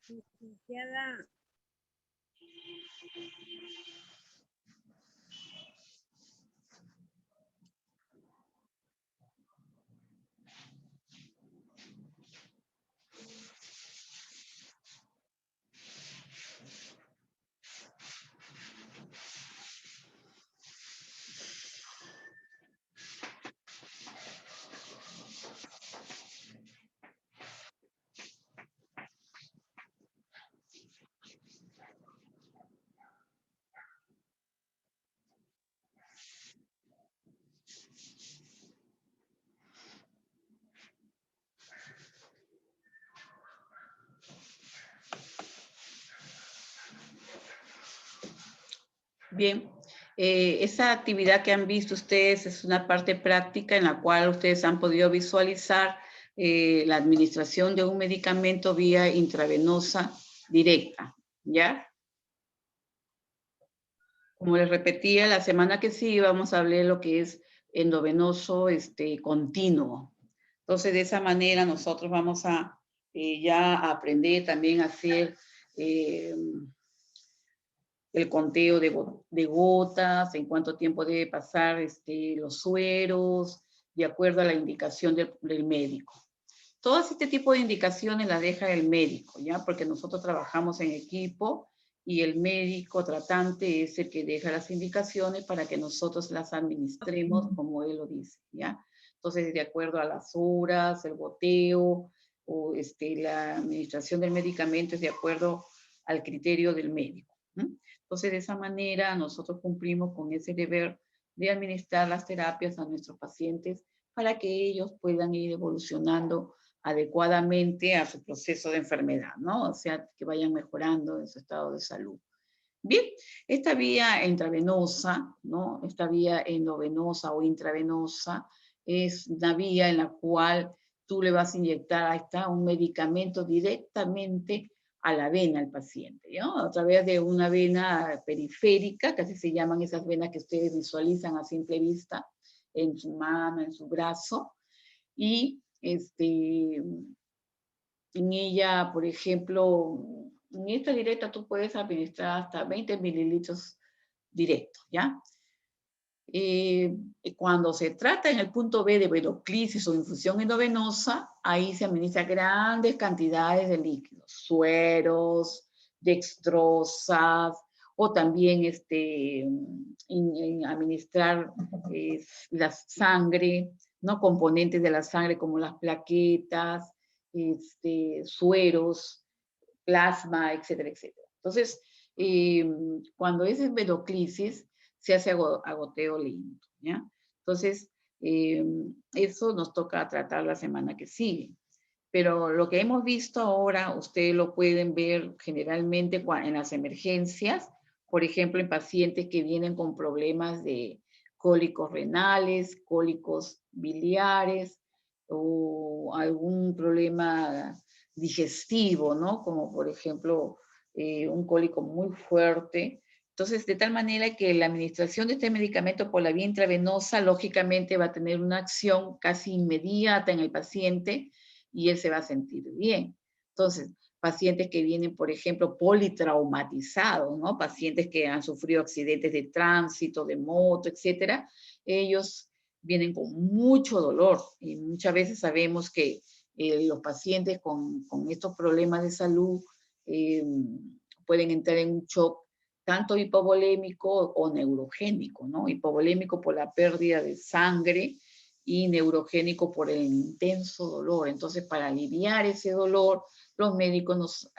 Licenciada. Bien, esa actividad que han visto ustedes es una parte práctica en la cual ustedes han podido visualizar la administración de un medicamento vía intravenosa directa, ¿ya? Como les repetía, la semana que sigue vamos a hablar lo que es endovenoso continuo. Entonces, de esa manera nosotros vamos a ya a aprender también a hacer eh, el conteo de gotas, en cuánto tiempo debe pasar los sueros, de acuerdo a la indicación del médico. Todo este tipo de indicaciones las deja el médico, ¿ya? Porque nosotros trabajamos en equipo y el médico tratante es el que deja las indicaciones para que nosotros las administremos como él lo dice, ¿ya? Entonces, de acuerdo a las horas, el goteo o la administración del medicamento es de acuerdo al criterio del médico. Entonces, de esa manera nosotros cumplimos con ese deber de administrar las terapias a nuestros pacientes para que ellos puedan ir evolucionando adecuadamente a su proceso de enfermedad, ¿no? O sea, que vayan mejorando en su estado de salud. Bien, esta vía intravenosa, ¿no? Esta vía endovenosa o intravenosa es una vía en la cual tú le vas a inyectar, ahí está, un medicamento directamente a la vena al paciente, ¿no? A través de una vena periférica, que así se llaman esas venas que ustedes visualizan a simple vista, en su mano, en su brazo, y en ella, por ejemplo, en esta directa tú puedes administrar hasta 20 mililitros directos, ¿ya? Cuando se trata en el punto B de venoclisis o infusión endovenosa, ahí se administra grandes cantidades de líquidos, sueros, dextrosas, o también administrar la sangre, ¿no? Componentes de la sangre como las plaquetas, sueros, plasma, etcétera, etcétera. Entonces, cuando es venoclisis, se hace agoteo lento, ¿ya? Entonces, eso nos toca tratar la semana que sigue. Pero lo que hemos visto ahora, ustedes lo pueden ver generalmente en las emergencias, por ejemplo, en pacientes que vienen con problemas de cólicos renales, cólicos biliares o algún problema digestivo, ¿no? Como por ejemplo un cólico muy fuerte. Entonces, de tal manera que la administración de este medicamento por la vía intravenosa, lógicamente, va a tener una acción casi inmediata en el paciente y él se va a sentir bien. Entonces, pacientes que vienen, por ejemplo, politraumatizados, ¿no? Pacientes que han sufrido accidentes de tránsito, de moto, etcétera, ellos vienen con mucho dolor y muchas veces sabemos que los pacientes con estos problemas de salud eh, pueden entrar en un shock tanto hipovolémico o neurogénico, ¿no? Hipovolémico por la pérdida de sangre y neurogénico por el intenso dolor. Entonces, para aliviar ese dolor, los médicos nos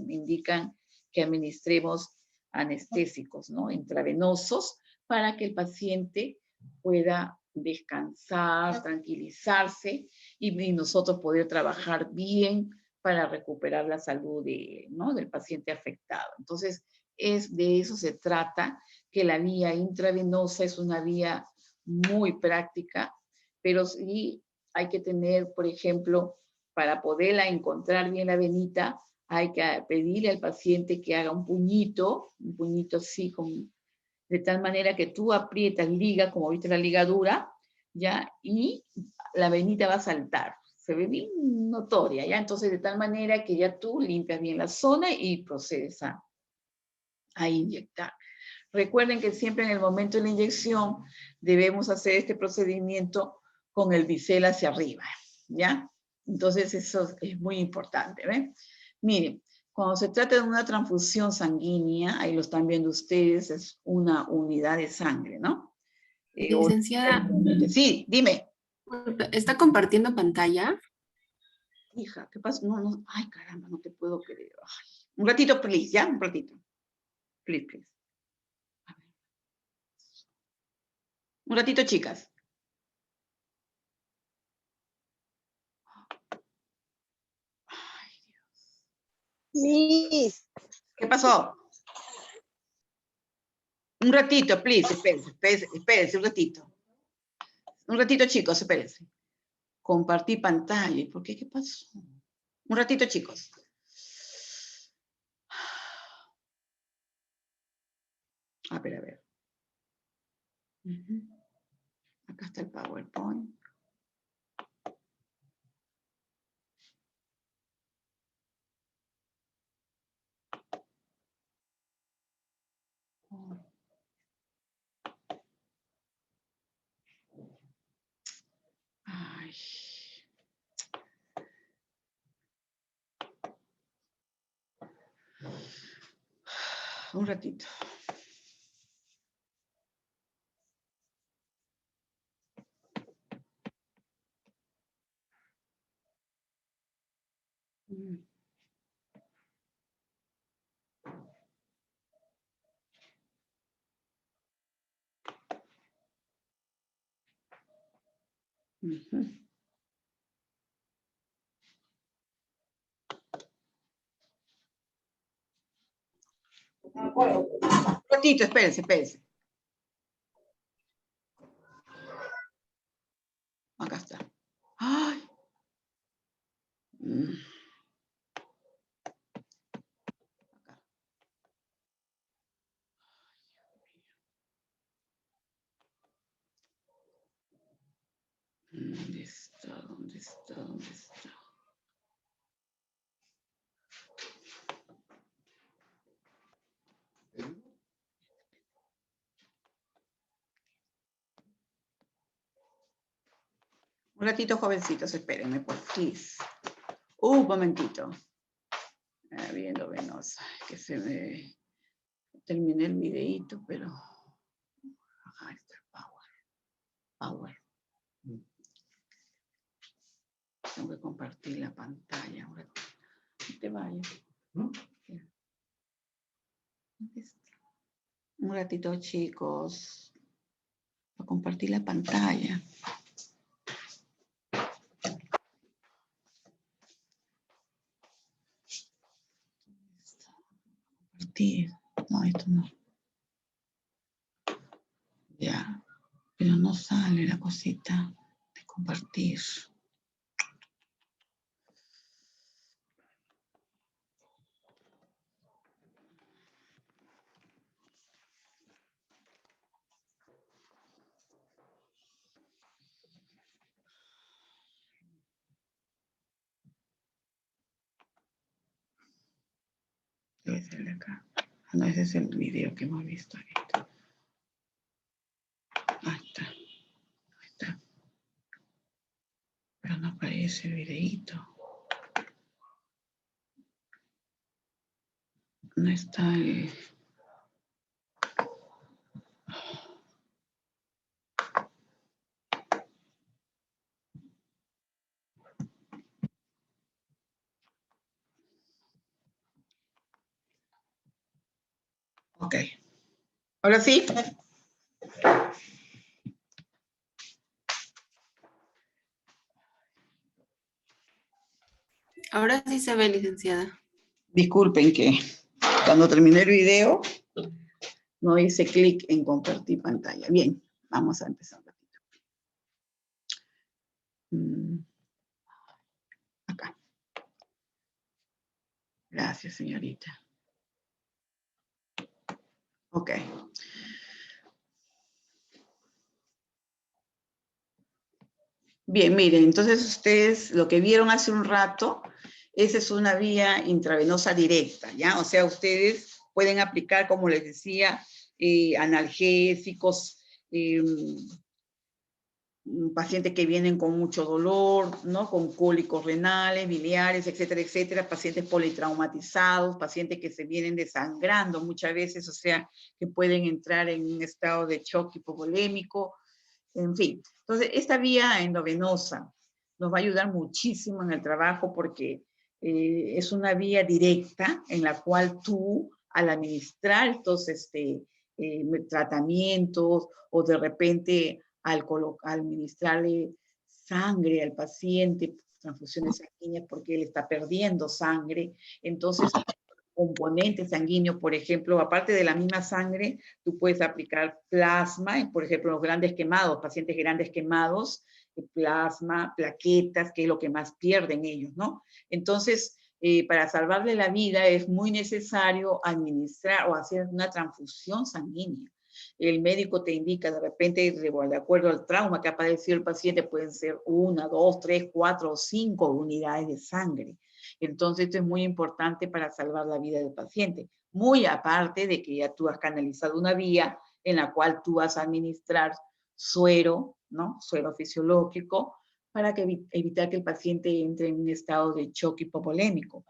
indican que administremos anestésicos, ¿no? Intravenosos para que el paciente pueda descansar, tranquilizarse y nosotros poder trabajar bien para recuperar la salud ¿no? del paciente afectado. Entonces, de eso se trata, que la vía intravenosa es una vía muy práctica, pero sí hay que tener, por ejemplo, para poderla encontrar bien la venita, hay que pedirle al paciente que haga un puñito así, de tal manera que tú aprietas, liga, como viste la ligadura, ¿ya? Y la venita va a saltar. Se ve bien notoria, ¿ya? Entonces, de tal manera que ya tú limpias bien la zona y procedes a inyectar. Recuerden que siempre en el momento de la inyección debemos hacer este procedimiento con el bisel hacia arriba, ¿ya? Entonces eso es muy importante, ¿ven? Miren, cuando se trata de una transfusión sanguínea, ahí lo están viendo ustedes, es una unidad de sangre, ¿no? Licenciada, Sí, dime. ¿está compartiendo pantalla? Hija, ¿qué pasa? No, no, ay, caramba, no te puedo creer. Ay. Un ratito, please, ¿ya? Un ratito. Please, please. Un ratito, chicas. Miss, ¿Qué pasó? Un ratito, please, espérense un ratito. Un ratito, chicos, espérense. Compartí pantalla. ¿Por qué? ¿Qué pasó? Un ratito, chicos. A ver, a ver. Acá está el PowerPoint. Ay. Un ratito. Un ratito, espérense. Acá está. Ay. Acá. ¿Dónde está? Un ratito, jovencitos, espérenme, por please. Un momentito. Viendo Venosa, que se me terminé el videíto, pero... Ahí está el Power. Tengo que compartir la pantalla. No te vayas. Un ratito, chicos. A compartir la pantalla. Compartir. No, esto no. Ya. Pero no sale la cosita de compartir. Debe ser de acá. Ah, no, ese es el video que hemos visto ahorita. Ahí está. Pero no aparece el videíto. No está el... Ok. Ahora sí. Ahora sí se ve, licenciada. Disculpen que cuando terminé el video no hice clic en compartir pantalla. Bien, vamos a empezar un ratito. Acá. Gracias, señorita. Ok. Bien, miren, entonces ustedes lo que vieron hace un rato, esa es una vía intravenosa directa, ¿ya? O sea, ustedes pueden aplicar, como les decía, analgésicos, pacientes que vienen con mucho dolor, ¿no? Con cólicos renales, biliares, etcétera, etcétera, pacientes politraumatizados, pacientes que se vienen desangrando muchas veces, o sea, que pueden entrar en un estado de shock hipovolémico, en fin. Entonces, esta vía endovenosa nos va a ayudar muchísimo en el trabajo porque es una vía directa en la cual tú, al administrar estos tratamientos o de repente al administrarle sangre al paciente, transfusiones sanguíneas porque él está perdiendo sangre, entonces componente sanguíneo, por ejemplo, aparte de la misma sangre, tú puedes aplicar plasma, por ejemplo, los grandes quemados, pacientes grandes quemados, plasma, plaquetas, que es lo que más pierden ellos, ¿no? Entonces, para salvarle la vida es muy necesario administrar o hacer una transfusión sanguínea. El médico te indica de repente, de acuerdo al trauma que ha padecido el paciente, pueden ser 1, 2, 3, 4 o 5 unidades de sangre. Entonces, esto es muy importante para salvar la vida del paciente. Muy aparte de que ya tú has canalizado una vía en la cual tú vas a administrar suero, ¿no? Suero fisiológico, para evitar que el paciente entre en un estado de shock hipovolémico.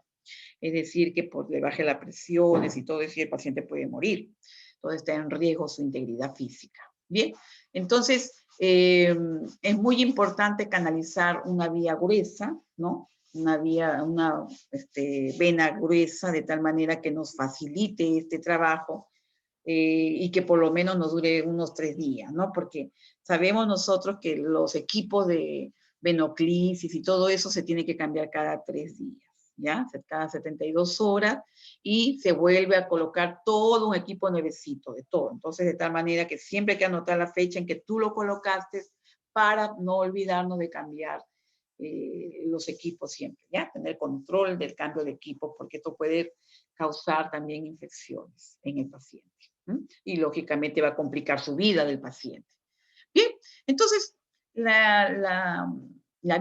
Es decir, que le baje las presiones y todo eso, y el paciente puede morir. Entonces está en riesgo su integridad física. Bien, entonces es muy importante canalizar una vía gruesa, ¿no? Una vena gruesa, de tal manera que nos facilite este trabajo y que por lo menos nos dure unos 3 días, ¿no? Porque sabemos nosotros que los equipos de venoclisis y todo eso se tiene que cambiar cada 3 días, ¿ya? Cada 72 horas, y se vuelve a colocar todo un equipo nuevecito, de todo. Entonces, de tal manera que siempre hay que anotar la fecha en que tú lo colocaste para no olvidarnos de cambiar los equipos siempre, ¿ya? Tener control del cambio de equipo, porque esto puede causar también infecciones en el paciente. Y lógicamente va a complicar su vida del paciente. Bien, entonces la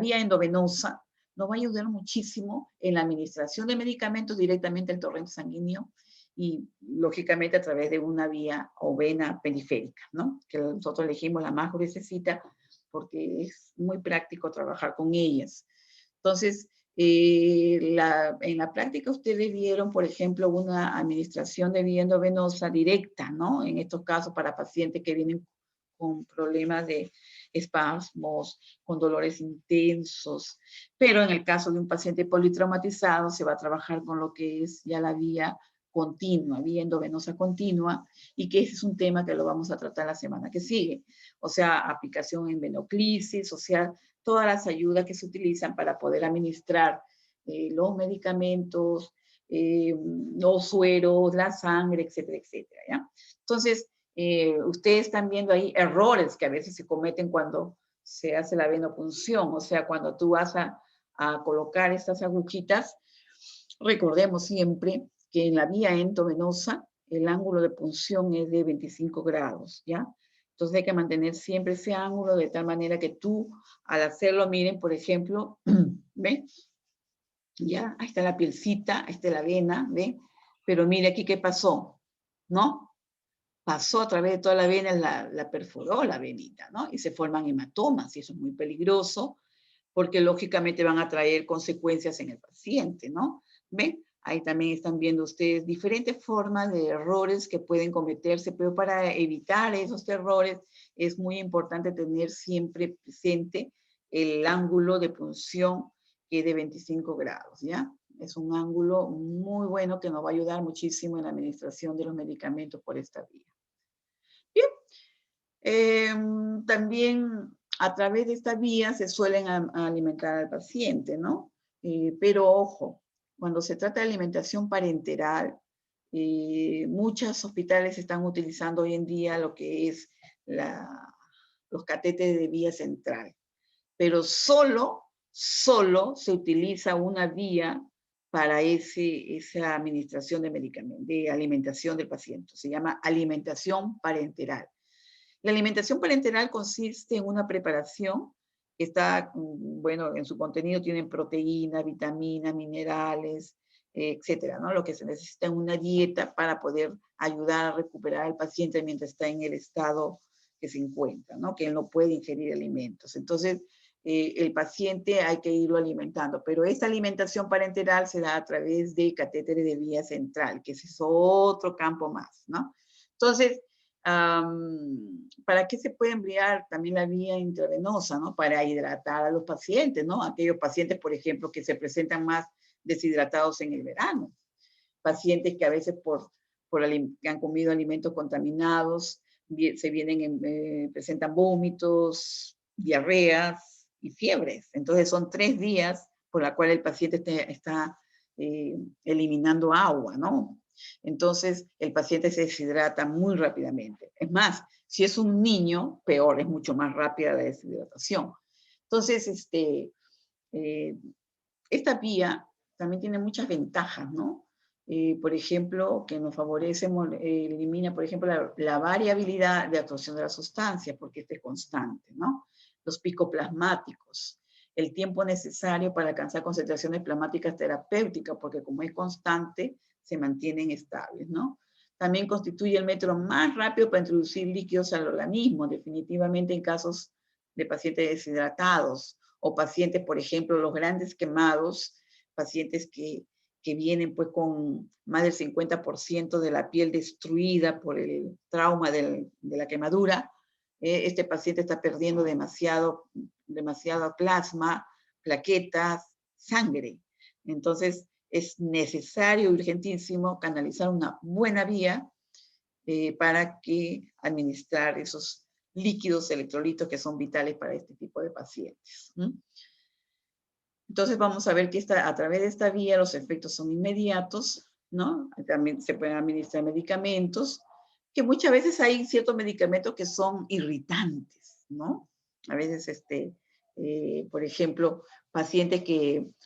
vía endovenosa nos va a ayudar muchísimo en la administración de medicamentos directamente al torrente sanguíneo y lógicamente a través de una vía o vena periférica, ¿no? Que nosotros elegimos la más gruesecita porque es muy práctico trabajar con ellas. Entonces, en la práctica ustedes vieron, por ejemplo, una administración de vía endovenosa directa, ¿no? En estos casos para pacientes que vienen con problemas de espasmos, con dolores intensos, pero en el caso de un paciente politraumatizado se va a trabajar con lo que es ya la vía continua, vía endovenosa continua, y que ese es un tema que lo vamos a tratar la semana que sigue. O sea, aplicación en venoclisis, o sea, todas las ayudas que se utilizan para poder administrar los medicamentos, los sueros, la sangre, etcétera, etcétera, ¿ya? Entonces, ustedes están viendo ahí errores que a veces se cometen cuando se hace la venopunción, o sea, cuando tú vas a colocar estas agujitas, recordemos siempre que en la vía endovenosa el ángulo de punción es de 25 grados, ¿ya? Entonces hay que mantener siempre ese ángulo de tal manera que tú, al hacerlo, miren, por ejemplo, ¿ven? Ya, ahí está la pielcita, ahí está la vena, ¿ven? Pero mire aquí qué pasó, ¿no? Pasó a través de toda la vena, la perforó la venita, ¿no? Y se forman hematomas, y eso es muy peligroso, porque lógicamente van a traer consecuencias en el paciente, ¿no? ¿Ven? Ahí también están viendo ustedes diferentes formas de errores que pueden cometerse, pero para evitar esos errores es muy importante tener siempre presente el ángulo de punción que es de 25 grados, ¿ya? Es un ángulo muy bueno que nos va a ayudar muchísimo en la administración de los medicamentos por esta vía. Bien, también a través de esta vía se suelen alimentar al paciente, ¿no? Pero ojo, cuando se trata de alimentación parenteral, muchos hospitales están utilizando hoy en día lo que es los catéteres de vía central, pero solo se utiliza una vía para esa administración de medicamentos, de alimentación del paciente. Se llama alimentación parenteral. La alimentación parenteral consiste en una preparación que está, bueno, en su contenido tienen proteínas, vitaminas, minerales, etcétera, ¿no? Lo que se necesita en una dieta para poder ayudar a recuperar al paciente mientras está en el estado que se encuentra, ¿no? Que él no puede ingerir alimentos. Entonces, el paciente hay que irlo alimentando, pero esta alimentación parenteral se da a través de catéteres de vía central, que ese es otro campo más, ¿no? Entonces, ¿para qué se puede emplear también la vía intravenosa, ¿no? Para hidratar a los pacientes, ¿no? Aquellos pacientes, por ejemplo, que se presentan más deshidratados en el verano. Pacientes que a veces que han comido alimentos contaminados, presentan vómitos, diarreas y fiebres. Entonces son 3 días por la cual el paciente está eliminando agua, ¿no? Entonces, el paciente se deshidrata muy rápidamente. Es más, si es un niño, peor, es mucho más rápida la deshidratación. Entonces, esta vía también tiene muchas ventajas, ¿no? Por ejemplo, que nos favorece, elimina, por ejemplo, la variabilidad de absorción de la sustancia, porque este es constante, ¿no? Los picos plasmáticos, el tiempo necesario para alcanzar concentraciones plasmáticas terapéuticas, porque como es constante, se mantienen estables, ¿no? También constituye el método más rápido para introducir líquidos al organismo, definitivamente en casos de pacientes deshidratados o pacientes, por ejemplo, los grandes quemados, pacientes que vienen pues con más del 50% de la piel destruida por el trauma de la quemadura. Este paciente está perdiendo demasiado plasma, plaquetas, sangre. Entonces, es necesario, urgentísimo, canalizar una buena vía para que administrar esos líquidos electrolitos que son vitales para este tipo de pacientes. Entonces vamos a ver que a través de esta vía los efectos son inmediatos, ¿no? También se pueden administrar medicamentos, que muchas veces hay ciertos medicamentos que son irritantes, ¿no? A veces, por ejemplo, pacientes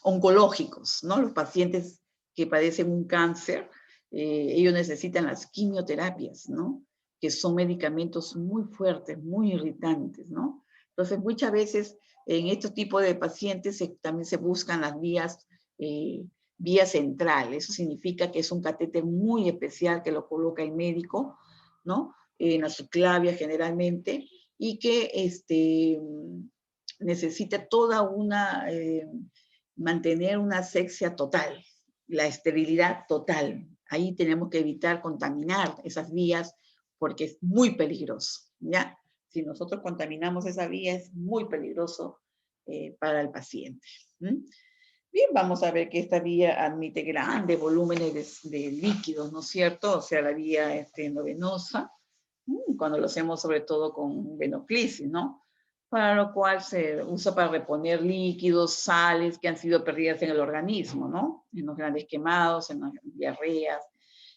oncológicos, ¿no? Los pacientes que padecen un cáncer, ellos necesitan las quimioterapias, ¿no? Que son medicamentos muy fuertes, muy irritantes, ¿no? Entonces, muchas veces en este tipo de pacientes también se buscan las vías centrales. Eso significa que es un catéter muy especial que lo coloca el médico, ¿no? En la subclavia generalmente, y que necesita mantener una asepsia total, la esterilidad total. Ahí tenemos que evitar contaminar esas vías porque es muy peligroso, ¿ya? Si nosotros contaminamos esa vía, es muy peligroso para el paciente. Bien, vamos a ver que esta vía admite grandes volúmenes de líquidos, ¿no es cierto? O sea, la vía endovenosa, cuando lo hacemos sobre todo con venoclisis, ¿no? Para lo cual se usa para reponer líquidos, sales que han sido perdidas en el organismo, ¿no? En los grandes quemados, en las diarreas.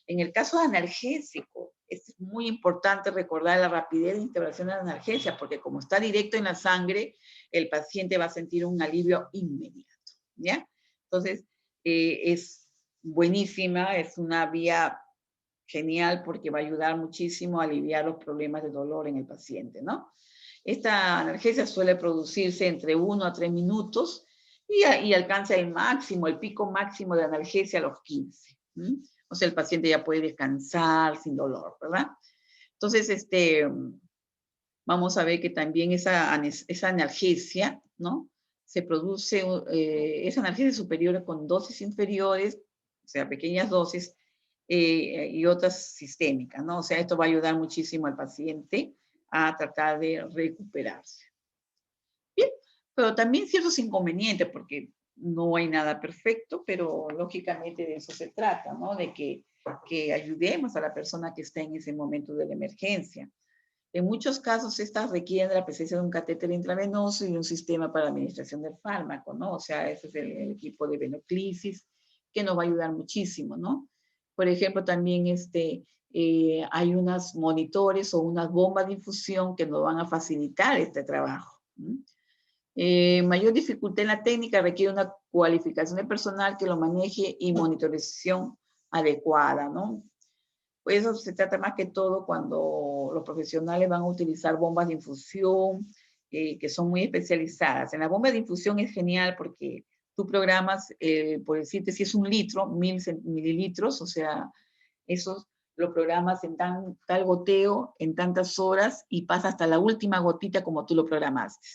En el caso de analgésico, es muy importante recordar la rapidez de integración de la analgesia, porque como está directo en la sangre, el paciente va a sentir un alivio inmediato, ¿ya? Entonces, es buenísima, es una vía genial porque va a ayudar muchísimo a aliviar los problemas de dolor en el paciente, ¿no? Esta analgesia suele producirse entre 1 a 3 minutos y alcanza el pico máximo de analgesia a los 15. O sea, el paciente ya puede descansar sin dolor, ¿verdad? Entonces, vamos a ver que también esa analgesia, ¿no? Se produce, esa analgesia superior con dosis inferiores, o sea, pequeñas dosis, y otras sistémicas, ¿no? O sea, esto va a ayudar muchísimo al paciente a tratar de recuperarse. Bien, pero también ciertos inconvenientes, porque no hay nada perfecto, pero lógicamente de eso se trata, ¿no? De que ayudemos a la persona que está en ese momento de la emergencia. En muchos casos, estas requieren de la presencia de un catéter intravenoso y un sistema para la administración del fármaco, ¿no? O sea, ese es el equipo de venoclisis, que nos va a ayudar muchísimo, ¿no? Por ejemplo, también hay unos monitores o unas bombas de infusión que nos van a facilitar este trabajo. Mayor dificultad en la técnica requiere una cualificación de personal que lo maneje y monitorización adecuada, ¿no? Pues eso se trata más que todo cuando los profesionales van a utilizar bombas de infusión que son muy especializadas. En la bomba de infusión es genial porque tú programas, por decirte, si es 1 litro, 1000 mililitros, o sea, eso lo programas en tal goteo, en tantas horas y pasa hasta la última gotita como tú lo programaste.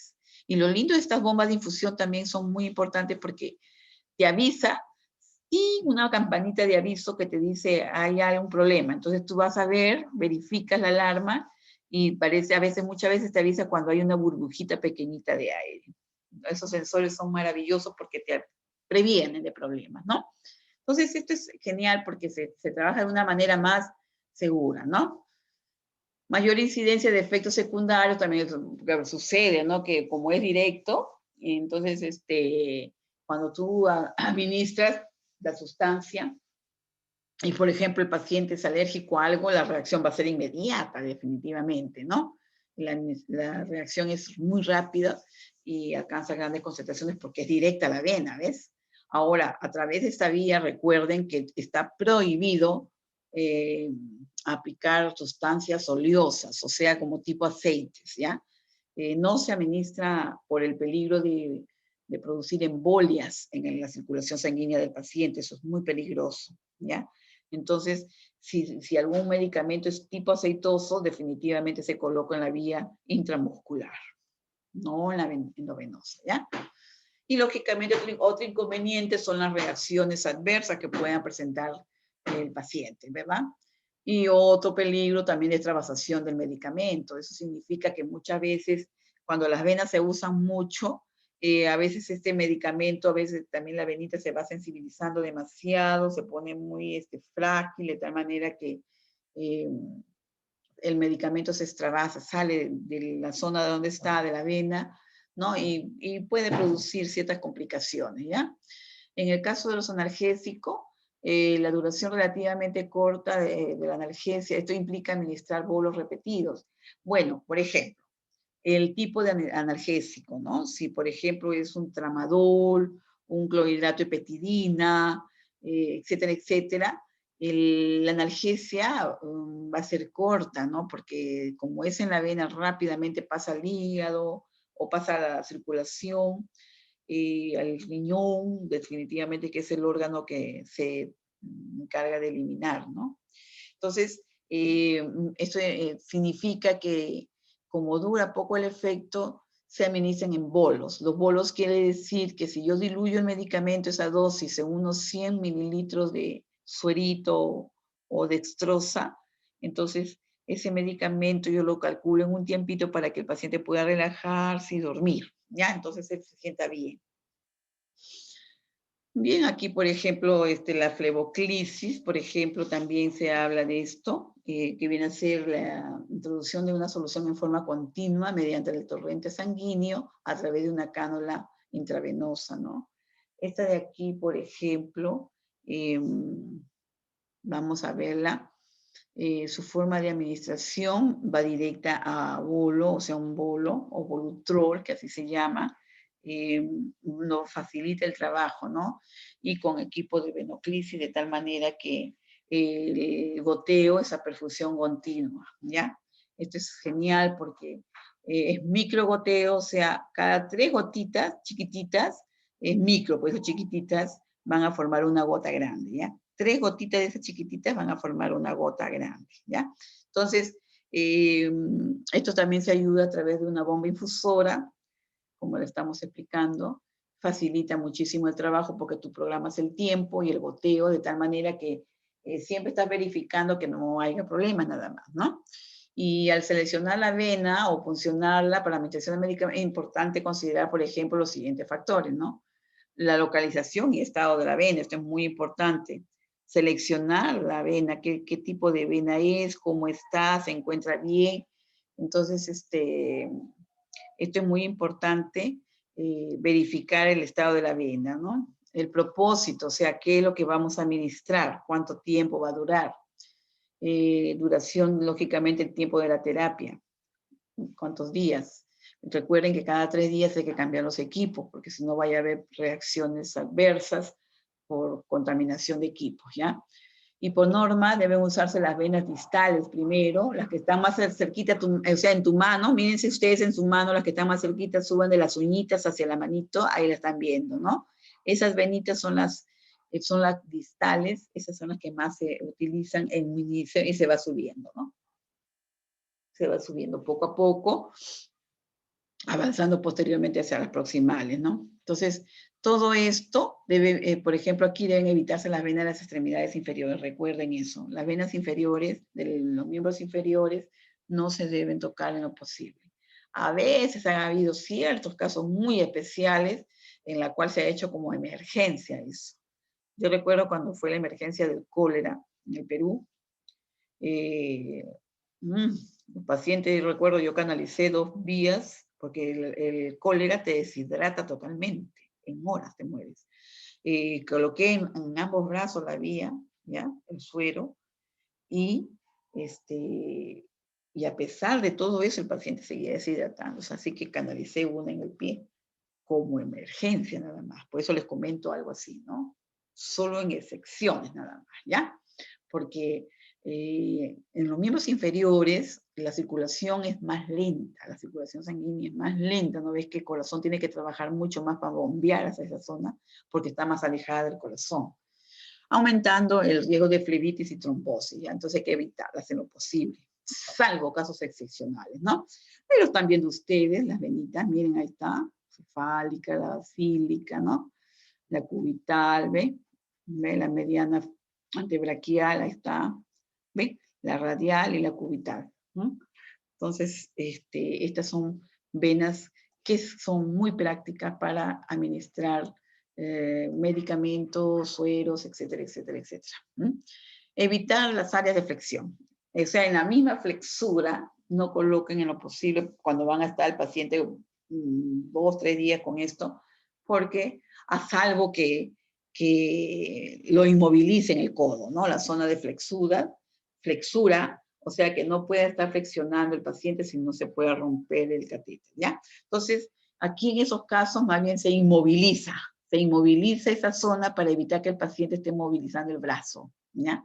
Y lo lindo de estas bombas de infusión también son muy importantes porque te avisa y una campanita de aviso que te dice hay algún problema. Entonces tú vas a ver, verificas la alarma y muchas veces te avisa cuando hay una burbujita pequeñita de aire. Esos sensores son maravillosos porque te previenen de problemas, ¿no? Entonces esto es genial porque se trabaja de una manera más segura, ¿no? Mayor incidencia de efectos secundarios también sucede, ¿no? Que como es directo, entonces cuando tú administras, la sustancia, y por ejemplo el paciente es alérgico a algo, la reacción va a ser inmediata, definitivamente, ¿no? La reacción es muy rápida y alcanza grandes concentraciones porque es directa a la vena, ¿ves? Ahora, a través de esta vía, recuerden que está prohibido aplicar sustancias oleosas, o sea, como tipo aceites, ¿ya? No se administra por el peligro de producir embolias en la circulación sanguínea del paciente, eso es muy peligroso, ¿ya? Entonces, si algún medicamento es tipo aceitoso, definitivamente se coloca en la vía intramuscular, no en la endovenosa, ¿ya? Y lógicamente otro inconveniente son las reacciones adversas que puedan presentar el paciente, ¿verdad? Y otro peligro también es extravasación del medicamento. Eso significa que muchas veces cuando las venas se usan mucho, a veces este medicamento, a veces también la venita se va sensibilizando demasiado, se pone muy frágil, de tal manera que el medicamento se extravasa, sale de la zona de donde está, de la vena, ¿no? Y puede producir ciertas complicaciones, ¿ya? En el caso de los analgésicos, la duración relativamente corta de la analgesia, esto implica administrar bolos repetidos. Bueno, por ejemplo, el tipo de analgésico, ¿no? Si, por ejemplo, es un tramadol, un clorhidrato de petidina, etcétera, etcétera, la analgesia va a ser corta, ¿no? Porque como es en la vena, rápidamente pasa al hígado o pasa a la circulación, al riñón, definitivamente que es el órgano que se encarga de eliminar, ¿no? Entonces, esto significa que como dura poco el efecto, se administran en bolos. Los bolos quiere decir que si yo diluyo el medicamento, esa dosis, en unos 100 mililitros de suerito o dextrosa, entonces ese medicamento yo lo calculo en un tiempito para que el paciente pueda relajarse y dormir, ¿ya? Entonces se sienta bien. Bien, aquí, por ejemplo, la fleboclisis, por ejemplo, también se habla de esto, que viene a ser la introducción de una solución en forma continua mediante el torrente sanguíneo a través de una cánula intravenosa, ¿no? Esta de aquí, por ejemplo, vamos a verla. Su forma de administración va directa a bolo, o sea, un bolo, o volutrol, que así se llama, nos facilita el trabajo, ¿no? Y con equipo de venoclisis, de tal manera que el goteo, esa perfusión continua, ¿ya? Esto es genial porque es microgoteo, o sea, cada 3 gotitas chiquititas, es micro, pues chiquititas, van a formar una gota grande, ¿ya? 3 gotitas de esas chiquititas van a formar una gota grande, ¿ya? Entonces, esto también se ayuda a través de una bomba infusora, como le estamos explicando, facilita muchísimo el trabajo porque tú programas el tiempo y el goteo de tal manera que siempre estás verificando que no haya problemas nada más, ¿no? Y al seleccionar la vena o funcionarla para la administración de medicamentos, es importante considerar, por ejemplo, los siguientes factores, ¿no? La localización y estado de la vena, esto es muy importante. Seleccionar la vena, qué tipo de vena es, cómo está, se encuentra bien. Entonces, esto es muy importante, verificar el estado de la vena, ¿no? El propósito, o sea, qué es lo que vamos a administrar, cuánto tiempo va a durar. Duración, lógicamente, el tiempo de la terapia, cuántos días. Recuerden que cada 3 días hay que cambiar los equipos, porque si no vaya a haber reacciones adversas por contaminación de equipos, ¿ya? Y por norma deben usarse las venas distales primero, las que están más cerquita, o sea, en tu mano, mírense ustedes en su mano, las que están más cerquitas suban de las uñitas hacia la manito, ahí la están viendo, ¿no? Esas venitas son las distales, esas son las que más se utilizan en un inicio y se va subiendo, ¿no? Se va subiendo poco a poco, avanzando posteriormente hacia las proximales, ¿no? Entonces, todo esto debe, por ejemplo, aquí deben evitarse las venas de las extremidades inferiores, recuerden eso. Las venas inferiores, de los miembros inferiores, no se deben tocar en lo posible. A veces han habido ciertos casos muy especiales en la cual se ha hecho como emergencia eso. Yo recuerdo cuando fue la emergencia del cólera en el Perú, los pacientes, recuerdo, yo canalicé 2 días, porque el cólera te deshidrata totalmente, en horas te mueres. coloqué en ambos brazos la vía, ¿ya? El suero, y, y a pesar de todo eso, el paciente seguía deshidratándose, así que canalicé una en el pie como emergencia nada más. Por eso les comento algo así, ¿no? Solo en excepciones nada más, ¿ya? Porque en los miembros inferiores la circulación es más lenta, la circulación sanguínea es más lenta, ¿no ves que el corazón tiene que trabajar mucho más para bombear hacia esa zona? Porque está más alejada del corazón, aumentando el riesgo de flebitis y trombosis, ¿ya? Entonces hay que evitarlas en lo posible, salvo casos excepcionales, ¿no? Pero están viendo ustedes las venitas, miren, ahí está, cefálica, la basílica, ¿no? La cubital, ¿ve? ¿Ve? La mediana antebraquial, ahí está, ¿ve? La radial y la cubital, ¿no? Entonces, estas son venas que son muy prácticas para administrar medicamentos, sueros, etcétera, etcétera, etcétera. Evitar las áreas de flexión. O sea, en la misma flexura, no coloquen en lo posible cuando van a estar el paciente 2, 3 días con esto, porque a salvo que lo inmovilicen el codo, ¿no? La zona de flexura, o sea que no puede estar flexionando el paciente si no se puede romper el catéter, ¿ya? Entonces, aquí en esos casos más bien se inmoviliza esa zona para evitar que el paciente esté movilizando el brazo, ¿ya?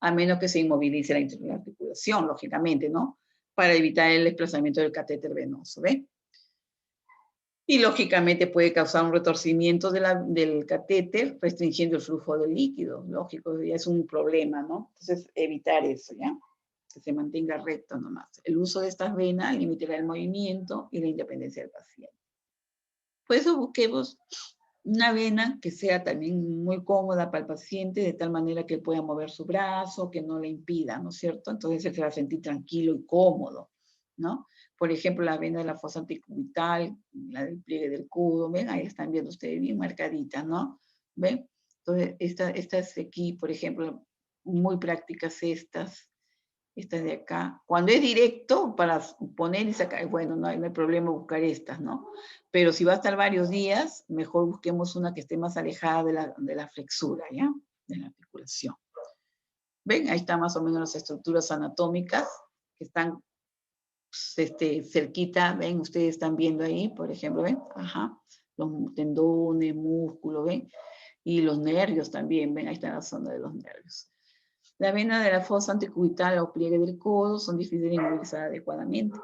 A menos que se inmovilice la articulación, lógicamente, ¿no? Para evitar el desplazamiento del catéter venoso, ¿ve? Y lógicamente puede causar un retorcimiento del catéter, restringiendo el flujo del líquido, lógico, ya es un problema, ¿no? Entonces, evitar eso, ¿ya? Que se mantenga recto nomás. El uso de estas venas limitará el movimiento y la independencia del paciente. Por eso busquemos una vena que sea también muy cómoda para el paciente, de tal manera que pueda mover su brazo, que no le impida, ¿no es cierto? Entonces él se va a sentir tranquilo y cómodo, ¿no? Por ejemplo, la vena de la fosa antecubital, la del pliegue del codo, ¿ven? Ahí están viendo ustedes bien marcaditas, ¿no? ¿Ven? Entonces, estas aquí, por ejemplo, muy prácticas estas de acá. Cuando es directo, para poner y sacar, bueno, no hay problema buscar estas, ¿no? Pero si va a estar varios días, mejor busquemos una que esté más alejada de la flexura, ¿ya? De la articulación. ¿Ven? Ahí están más o menos las estructuras anatómicas que están cerquita, ¿ven? Ustedes están viendo ahí, por ejemplo, ¿ven? Ajá. Los tendones, músculos, ¿ven? Y los nervios también, ¿ven? Ahí está la zona de los nervios. La vena de la fosa antecubital o pliegue del codo son difíciles de inmovilizar adecuadamente.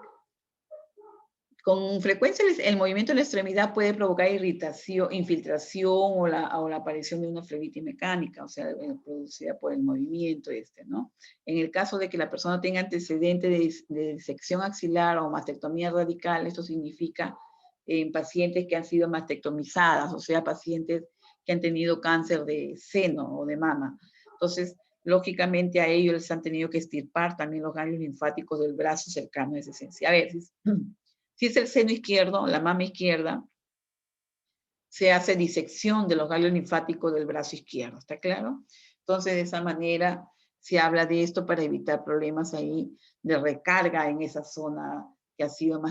Con frecuencia el movimiento de la extremidad puede provocar irritación, infiltración o la aparición de una flebitis mecánica, o sea, producida por el movimiento ¿no? En el caso de que la persona tenga antecedente de disección axilar o mastectomía radical, esto significa en pacientes que han sido mastectomizadas, o sea, pacientes que han tenido cáncer de seno o de mama. Entonces, lógicamente a ellos les han tenido que extirpar también los ganglios linfáticos del brazo cercano a esa esencia. A ver, si es el seno izquierdo, la mama izquierda, se hace disección de los ganglios linfáticos del brazo izquierdo, ¿está claro? Entonces, de esa manera se habla de esto para evitar problemas ahí de recarga en esa zona que ha sido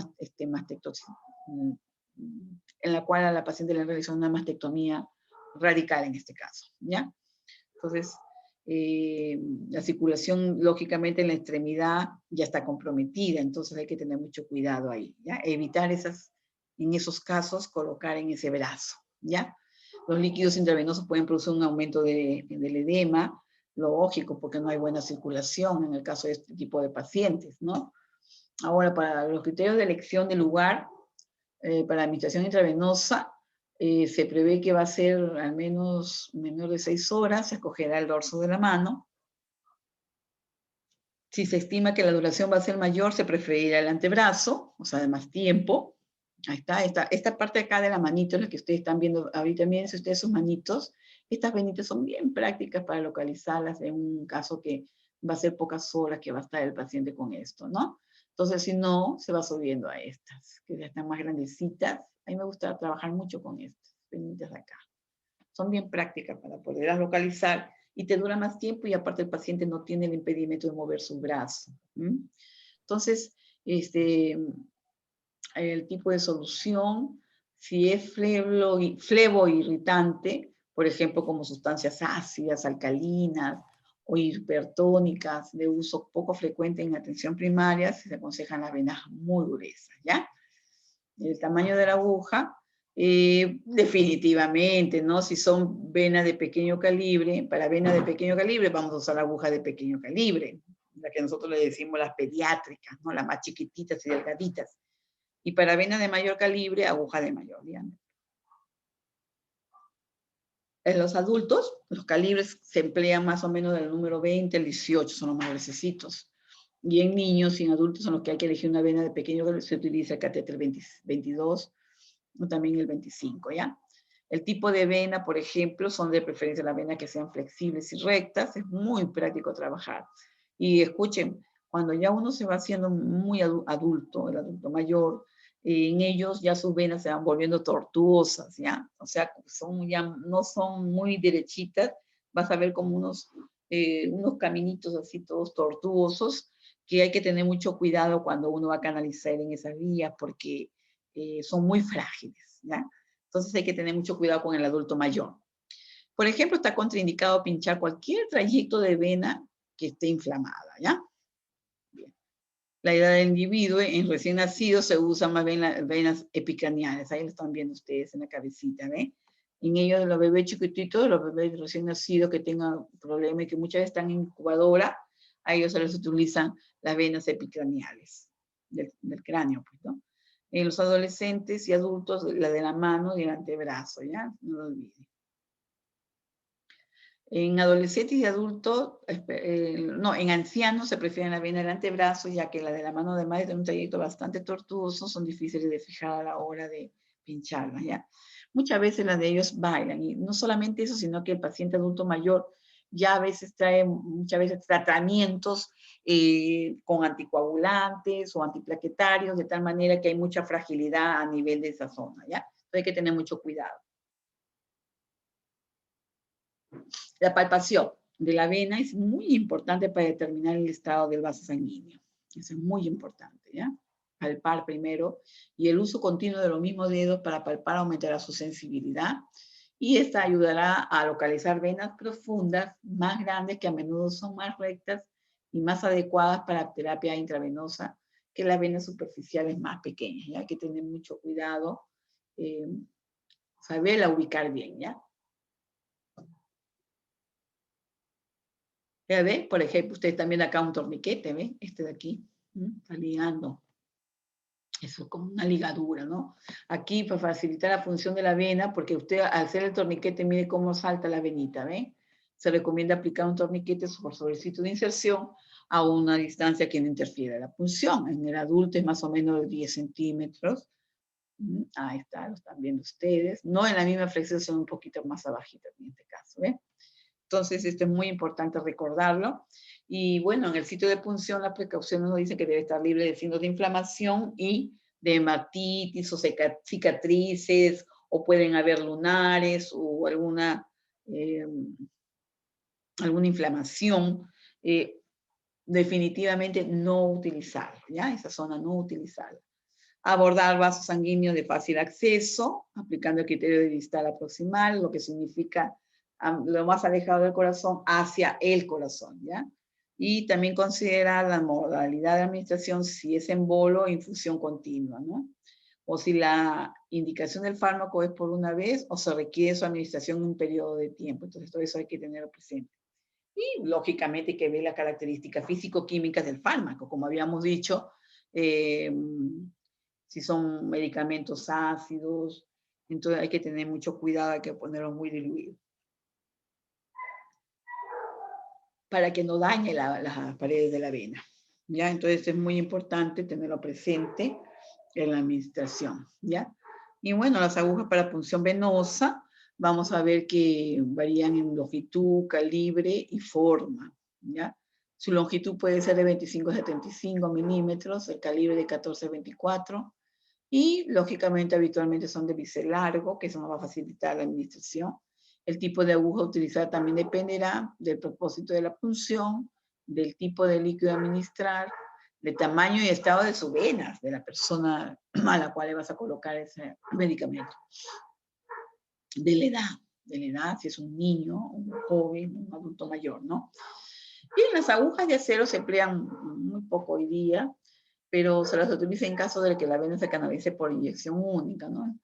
en la cual a la paciente le realizó una mastectomía radical en este caso, ¿ya? Entonces, la circulación, lógicamente, en la extremidad ya está comprometida, entonces hay que tener mucho cuidado ahí, ¿ya? Evitar en esos casos, colocar en ese brazo, ¿ya? Los líquidos intravenosos pueden producir un aumento del edema, lógico, porque no hay buena circulación en el caso de este tipo de pacientes, ¿no? Ahora, para los criterios de elección de lugar, para la administración intravenosa, se prevé que va a ser al menos menor de 6 horas, se escogerá el dorso de la mano. Si se estima que la duración va a ser mayor, se preferirá el antebrazo, o sea, de más tiempo. Ahí está, esta parte de acá de la manito, la que ustedes están viendo ahorita, miren ustedes sus manitos, estas venitas son bien prácticas para localizarlas en un caso que va a ser pocas horas que va a estar el paciente con esto, ¿no? Entonces, si no, se va subiendo a estas, que ya están más grandecitas. A mí me gusta trabajar mucho con estas venitas de acá. Son bien prácticas para poderlas localizar y te dura más tiempo y aparte el paciente no tiene el impedimento de mover su brazo. Entonces, el tipo de solución, si es flebo irritante, por ejemplo, como sustancias ácidas, alcalinas o hipertónicas de uso poco frecuente en atención primaria, se aconsejan las venas muy gruesas, ¿ya? El tamaño de la aguja, definitivamente, ¿no? Si son venas de pequeño calibre, para venas de pequeño calibre vamos a usar agujas de pequeño calibre, la que nosotros le decimos las pediátricas, ¿no? Las más chiquititas y delgaditas. Y para venas de mayor calibre, aguja de mayor diámetro. En los adultos, los calibres se emplean más o menos del número 20 al 18, son los más gruesecitos. Y en niños y en adultos son los que hay que elegir una vena de pequeño calibre, se utiliza el catéter 22 o también el 25, ¿ya? El tipo de vena, por ejemplo, son de preferencia las venas que sean flexibles y rectas, es muy práctico trabajar. Y escuchen, cuando ya uno se va haciendo muy adulto, el adulto mayor, en ellos ya sus venas se van volviendo tortuosas, ¿ya? O sea, ya no son muy derechitas, vas a ver como unos caminitos así todos tortuosos, que hay que tener mucho cuidado cuando uno va a canalizar en esas vías, porque son muy frágiles, ¿ya? Entonces hay que tener mucho cuidado con el adulto mayor. Por ejemplo, está contraindicado pinchar cualquier trayecto de vena que esté inflamada, ¿ya? Bien. La edad del individuo, en recién nacido se usan más bien las venas epicraniales, ahí lo están viendo ustedes en la cabecita, ¿ven? En ellos de los bebés chiquititos, los bebés recién nacidos que tengan problemas y que muchas veces están en incubadora, a ellos se les utilizan las venas epicraniales del cráneo, pues, ¿no? En los adolescentes y adultos, la de la mano y el antebrazo, ¿ya? No lo olviden. En adolescentes y adultos, no, en ancianos se prefieren la vena del antebrazo, ya que la de la mano además de un trayecto bastante tortuoso, son difíciles de fijar a la hora de pincharlas, ¿ya? Muchas veces las de ellos bailan, y no solamente eso, sino que el paciente adulto mayor ya a veces trae, muchas veces tratamientos con anticoagulantes o antiplaquetarios, de tal manera que hay mucha fragilidad a nivel de esa zona, ¿ya? Entonces hay que tener mucho cuidado. La palpación de la vena es muy importante para determinar el estado del vaso sanguíneo. Eso es muy importante, ¿ya? Palpar primero, y el uso continuo de los mismos dedos para palpar aumentará su sensibilidad, y esta ayudará a localizar venas profundas más grandes que a menudo son más rectas y más adecuadas para terapia intravenosa que las venas superficiales más pequeñas, ¿ya? Hay que tener mucho cuidado, saberla ubicar bien, ¿ya? ¿Ya ve? Por ejemplo, ustedes también acá un torniquete, ¿ve? Este de aquí, está ligando. Eso es como una ligadura, ¿no? Aquí para facilitar la función de la vena, porque usted al hacer el torniquete, mire cómo salta la venita, ¿ve? Se recomienda aplicar un torniquete por sobre el sitio de inserción a una distancia que no interfiera la punción. En el adulto es más o menos de 10 centímetros. Ahí está, lo están viendo ustedes. No en la misma flexión, sino un poquito más abajito en este caso, ¿ve? Entonces, esto es muy importante recordarlo. Y bueno, en el sitio de punción, la precaución nos dice que debe estar libre de signos de inflamación y de hematitis o cicatrices, o pueden haber lunares o alguna inflamación. Definitivamente no utilizarla, ¿ya? Esa zona no utilizarla. Abordar vasos sanguíneos de fácil acceso, aplicando el criterio de distal proximal, lo que significa lo más alejado del corazón hacia el corazón, ¿ya? Y también considerar la modalidad de administración, si es en bolo o infusión continua, ¿no? O si la indicación del fármaco es por una vez o se requiere su administración en un periodo de tiempo. Entonces, todo eso hay que tenerlo presente. Y, lógicamente, hay que ver las características físico-químicas del fármaco. Como habíamos dicho, si son medicamentos ácidos, entonces hay que tener mucho cuidado, hay que ponerlos muy diluidos, para que no dañe las paredes de la vena, ¿ya? Entonces es muy importante tenerlo presente en la administración, ¿ya? Y bueno, las agujas para punción venosa, vamos a ver que varían en longitud, calibre y forma, ¿ya? Su longitud puede ser de 25 a 75 milímetros, el calibre de 14 a 24, y lógicamente habitualmente son de bisel largo, que eso nos va a facilitar la administración. El tipo de aguja a utilizar también dependerá del propósito de la punción, del tipo de líquido a administrar, del tamaño y estado de sus venas, de la persona a la cual le vas a colocar ese medicamento, de la edad, de la edad, si es un niño, un joven, un adulto mayor, ¿no? Bien, las agujas de acero se emplean muy poco hoy día, pero se las utiliza en caso de que la vena se canalice por inyección única, ¿no?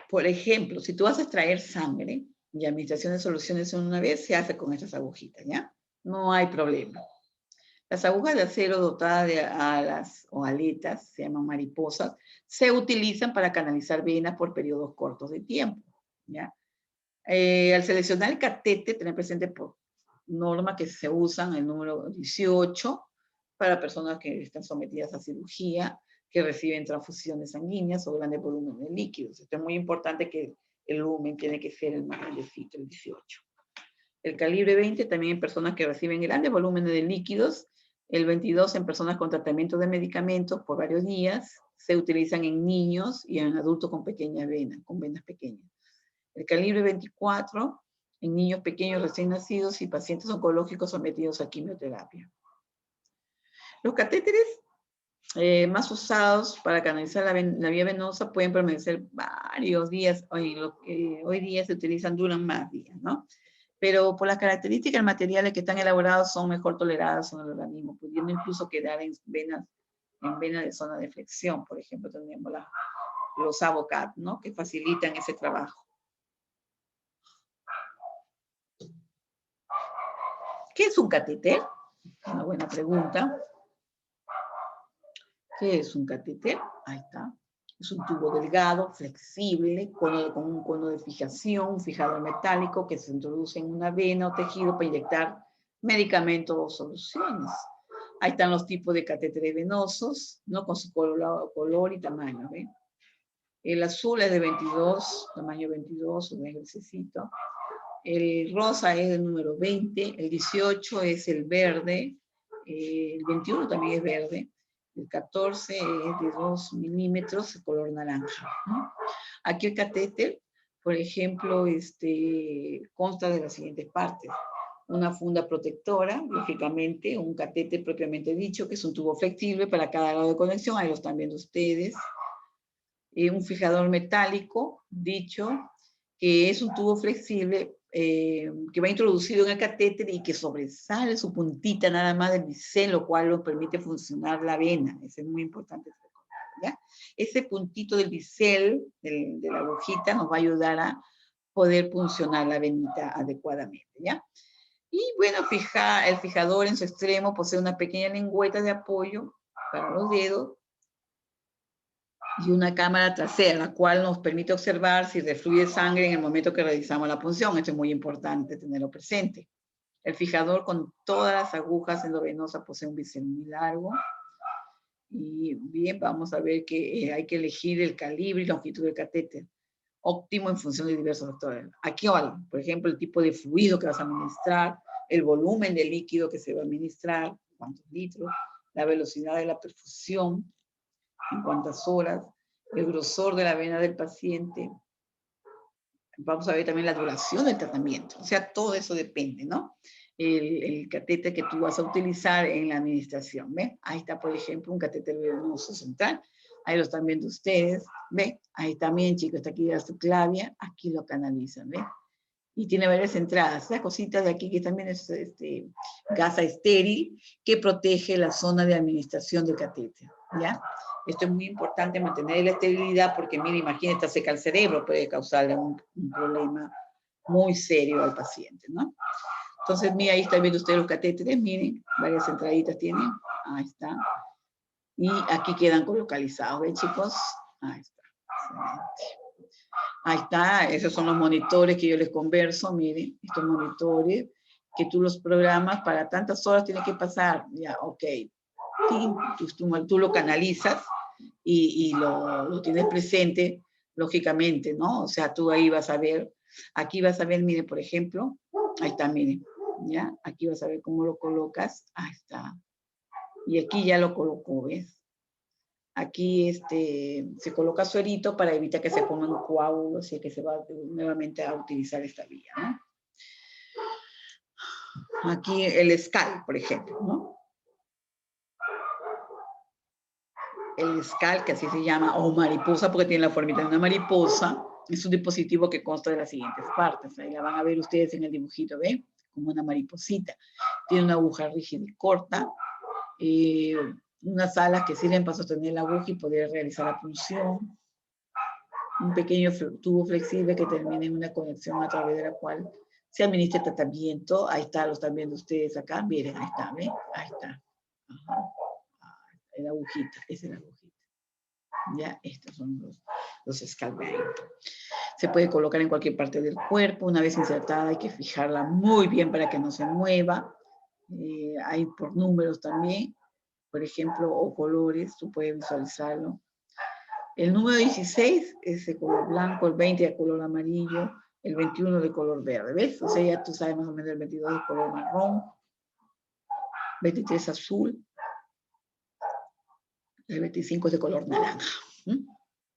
Por ejemplo, si tú vas a extraer sangre y administración de soluciones en una vez, se hace con estas agujitas, ¿ya? No hay problema. Las agujas de acero dotadas de alas o aletas, se llaman mariposas, se utilizan para canalizar venas por periodos cortos de tiempo, ¿ya? Al seleccionar el catete, tener presente por norma que se usan el número 18 para personas que están sometidas a cirugía, que reciben transfusiones sanguíneas o grandes volúmenes de líquidos. Esto es muy importante, que el lumen tiene que ser el más grandecito, el 18. El calibre 20 también en personas que reciben grandes volúmenes de líquidos. El 22 en personas con tratamiento de medicamentos por varios días. Se utilizan en niños y en adultos con pequeñas venas, con venas pequeñas. El calibre 24 en niños pequeños recién nacidos y pacientes oncológicos sometidos a quimioterapia. Los catéteres más usados para canalizar la vía venosa pueden permanecer varios días. Hoy día se utilizan, duran más días, ¿no? Pero por las características materiales que están elaborados son mejor toleradas en el organismo, pudiendo incluso quedar en venas de zona de flexión. Por ejemplo, tenemos los Avocat, ¿no? Que facilitan ese trabajo. ¿Qué es un catéter? Una buena pregunta. ¿Qué es un catéter? Ahí está. Es un tubo delgado, flexible, con un cono de fijación, un fijador metálico que se introduce en una vena o tejido para inyectar medicamentos o soluciones. Ahí están los tipos de catéteres venosos, ¿no? Con su color y tamaño, ¿ven? El azul es de 22, tamaño 22, un necesito. El rosa es el número 20, el 18 es el verde, el 21 también es verde, el 14 es de 2 milímetros, color naranja, ¿no? Aquí el catéter, por ejemplo, consta de las siguientes partes. Una funda protectora, lógicamente, un catéter propiamente dicho, que es un tubo flexible para cada lado de conexión, ahí lo están viendo ustedes. Un fijador metálico, dicho, que es un tubo flexible que va introducido en el catéter y que sobresale su puntita nada más del bisel, lo cual lo permite funcionar la vena. Eso es muy importante recordar, ¿ya? Ese puntito del bisel, de la agujita, nos va a ayudar a poder funcionar la venita adecuadamente, ¿ya? Y bueno, el fijador en su extremo posee una pequeña lengüeta de apoyo para los dedos y una cámara trasera, la cual nos permite observar si refluye sangre en el momento que realizamos la punción. Esto es muy importante tenerlo presente. El fijador con todas las agujas endovenosas posee un bisel muy largo. Y bien, vamos a ver que hay que elegir el calibre y longitud del catéter, óptimo en función de diversos factores. Aquí, por ejemplo, el tipo de fluido que vas a administrar, el volumen de líquido que se va a administrar, cuántos litros, la velocidad de la perfusión, en cuántas horas, el grosor de la vena del paciente. Vamos a ver también la duración del tratamiento. O sea, todo eso depende, ¿no? El catéter que tú vas a utilizar en la administración, ¿ves? Ahí está, por ejemplo, un catéter venoso central. Ahí lo están viendo ustedes, ¿ves? Ahí también, chicos, está aquí la subclavia. Aquí lo canalizan, ¿ves? Y tiene varias entradas. Esta cosita de aquí que también es gasa estéril que protege la zona de administración del catéter, ¿ya? Esto es muy importante, mantener la esterilidad, porque, mire, imagínate, seca el cerebro, puede causarle un problema muy serio al paciente, ¿no? Entonces, mira, ahí están viendo ustedes los catéteres, miren, varias entraditas tienen, ahí está. Y aquí quedan localizados, ¿ven, chicos? Ahí está, excelente. Ahí está, esos son los monitores que yo les converso, miren, estos monitores, que tú los programas para tantas horas tienes que pasar, ya, ok. Tú lo canalizas y lo tienes presente, lógicamente, ¿no? O sea, tú ahí vas a ver, aquí vas a ver, mire, por ejemplo, ahí está, mire, ¿ya? Aquí vas a ver cómo lo colocas, ahí está. Y aquí ya lo colocó, ¿ves? Aquí se coloca suerito para evitar que se pongan coágulos y que se va nuevamente a utilizar esta vía, ¿no? Aquí el SCAL, por ejemplo, ¿no? El SCAL, que así se llama, o mariposa, porque tiene la formita de una mariposa, es un dispositivo que consta de las siguientes partes. Ahí la van a ver ustedes en el dibujito, ¿ven? Como una mariposita. Tiene una aguja rígida y corta, unas alas que sirven para sostener la aguja y poder realizar la punción, un pequeño tubo flexible que termina en una conexión a través de la cual se administra el tratamiento. Ahí está, lo están viendo ustedes acá. Miren, ahí está, ¿ven? Ahí está. Ajá. La agujita, esa es la agujita. Ya, estos son los scalpel. Se puede colocar en cualquier parte del cuerpo. Una vez insertada hay que fijarla muy bien para que no se mueva. Hay por números también, por ejemplo, o colores, tú puedes visualizarlo. El número 16 es de color blanco, el 20 de color amarillo, el 21 de color verde, ¿ves? O sea, ya tú sabes más o menos el 22 de color marrón, 23 azul, el 25 es de color naranja.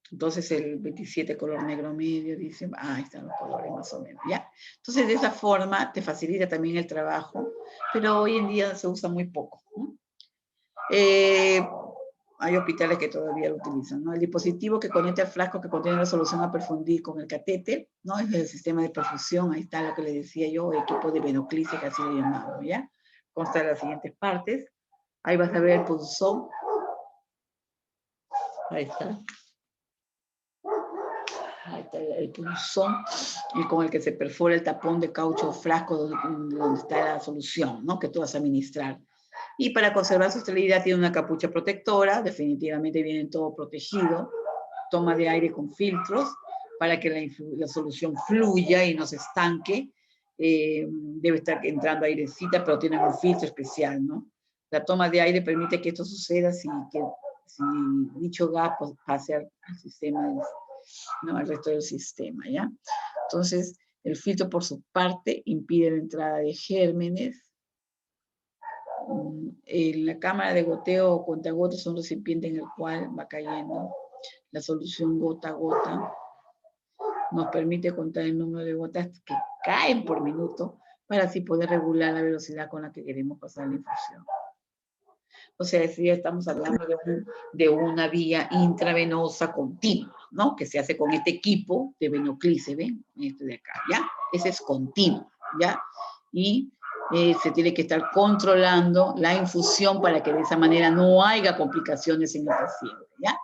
Entonces el 27 color negro medio, dice, ahí están los colores más o menos, ¿ya? Entonces de esa forma te facilita también el trabajo, pero hoy en día se usa muy poco. Hay hospitales que todavía lo utilizan, ¿no? El dispositivo que conecta el frasco que contiene la solución a perfundir con el catéter, ¿no? Es el sistema de perfusión, ahí está lo que le decía yo, equipo de venoclisis, que así lo llamamos, ¿ya? Consta de las siguientes partes. Ahí vas a ver el punzón. Ahí está. Ahí está el punzón, y con el que se perfora el tapón de caucho o frasco donde está la solución, ¿no? Que tú vas a administrar. Y para conservar su esterilidad tiene una capucha protectora, definitivamente viene todo protegido, toma de aire con filtros para que la solución fluya y no se estanque, debe estar entrando airecita, pero tiene un filtro especial, ¿no? La toma de aire permite que esto suceda si dicho gas pues, pase al sistema, ¿no? Al resto del sistema, ¿ya? Entonces, el filtro por su parte impide la entrada de gérmenes. En la cámara de goteo o cuentagotas es un recipiente en el cual va cayendo la solución gota a gota. Nos permite contar el número de gotas que caen por minuto para así poder regular la velocidad con la que queremos pasar la infusión. O sea, si ya estamos hablando de una vía intravenosa continua, ¿no? Que se hace con este equipo de venoclisis, ¿ven? Este de acá, ¿ya? Ese es continuo, ¿ya? Y se tiene que estar controlando la infusión para que de esa manera no haya complicaciones en el paciente, ¿ya?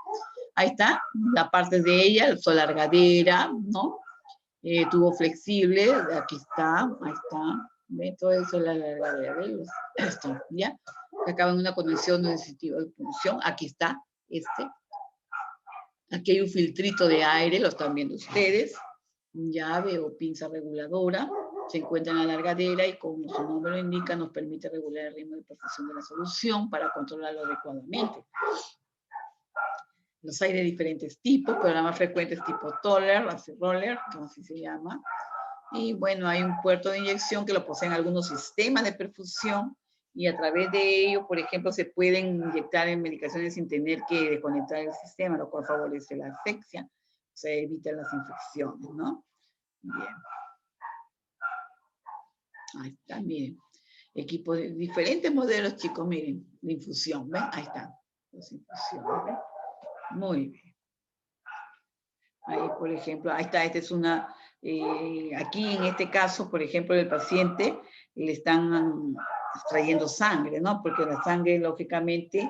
Ahí está, la parte de ella, su alargadera, ¿no? Tubo flexible, aquí está, ahí está, ¿ve? Todo eso es la alargadera, ¿ve? Esto, ¿ya? Que acaba en una conexión de dispositivo de punción, aquí está, aquí hay un filtrito de aire, lo están viendo ustedes, llave o pinza reguladora, se encuentra en la alargadera y como su nombre lo indica, nos permite regular el ritmo de perfusión de la solución para controlarlo adecuadamente. Los hay de diferentes tipos, pero la más frecuente es tipo Toller, roller, como así se llama. Y bueno, hay un puerto de inyección que lo poseen algunos sistemas de perfusión y a través de ello, por ejemplo, se pueden inyectar en medicaciones sin tener que desconectar el sistema, lo cual favorece la asepsia, o sea, evita las infecciones, ¿no? Bien. Ahí está, miren. Equipos de diferentes modelos, chicos, miren, de infusión, ¿ven? Ahí están, las infusiones, ¿ven? Muy bien. Ahí, por ejemplo, ahí está, esta es una, aquí en este caso, por ejemplo, el paciente le están extrayendo sangre, ¿no? Porque la sangre, lógicamente,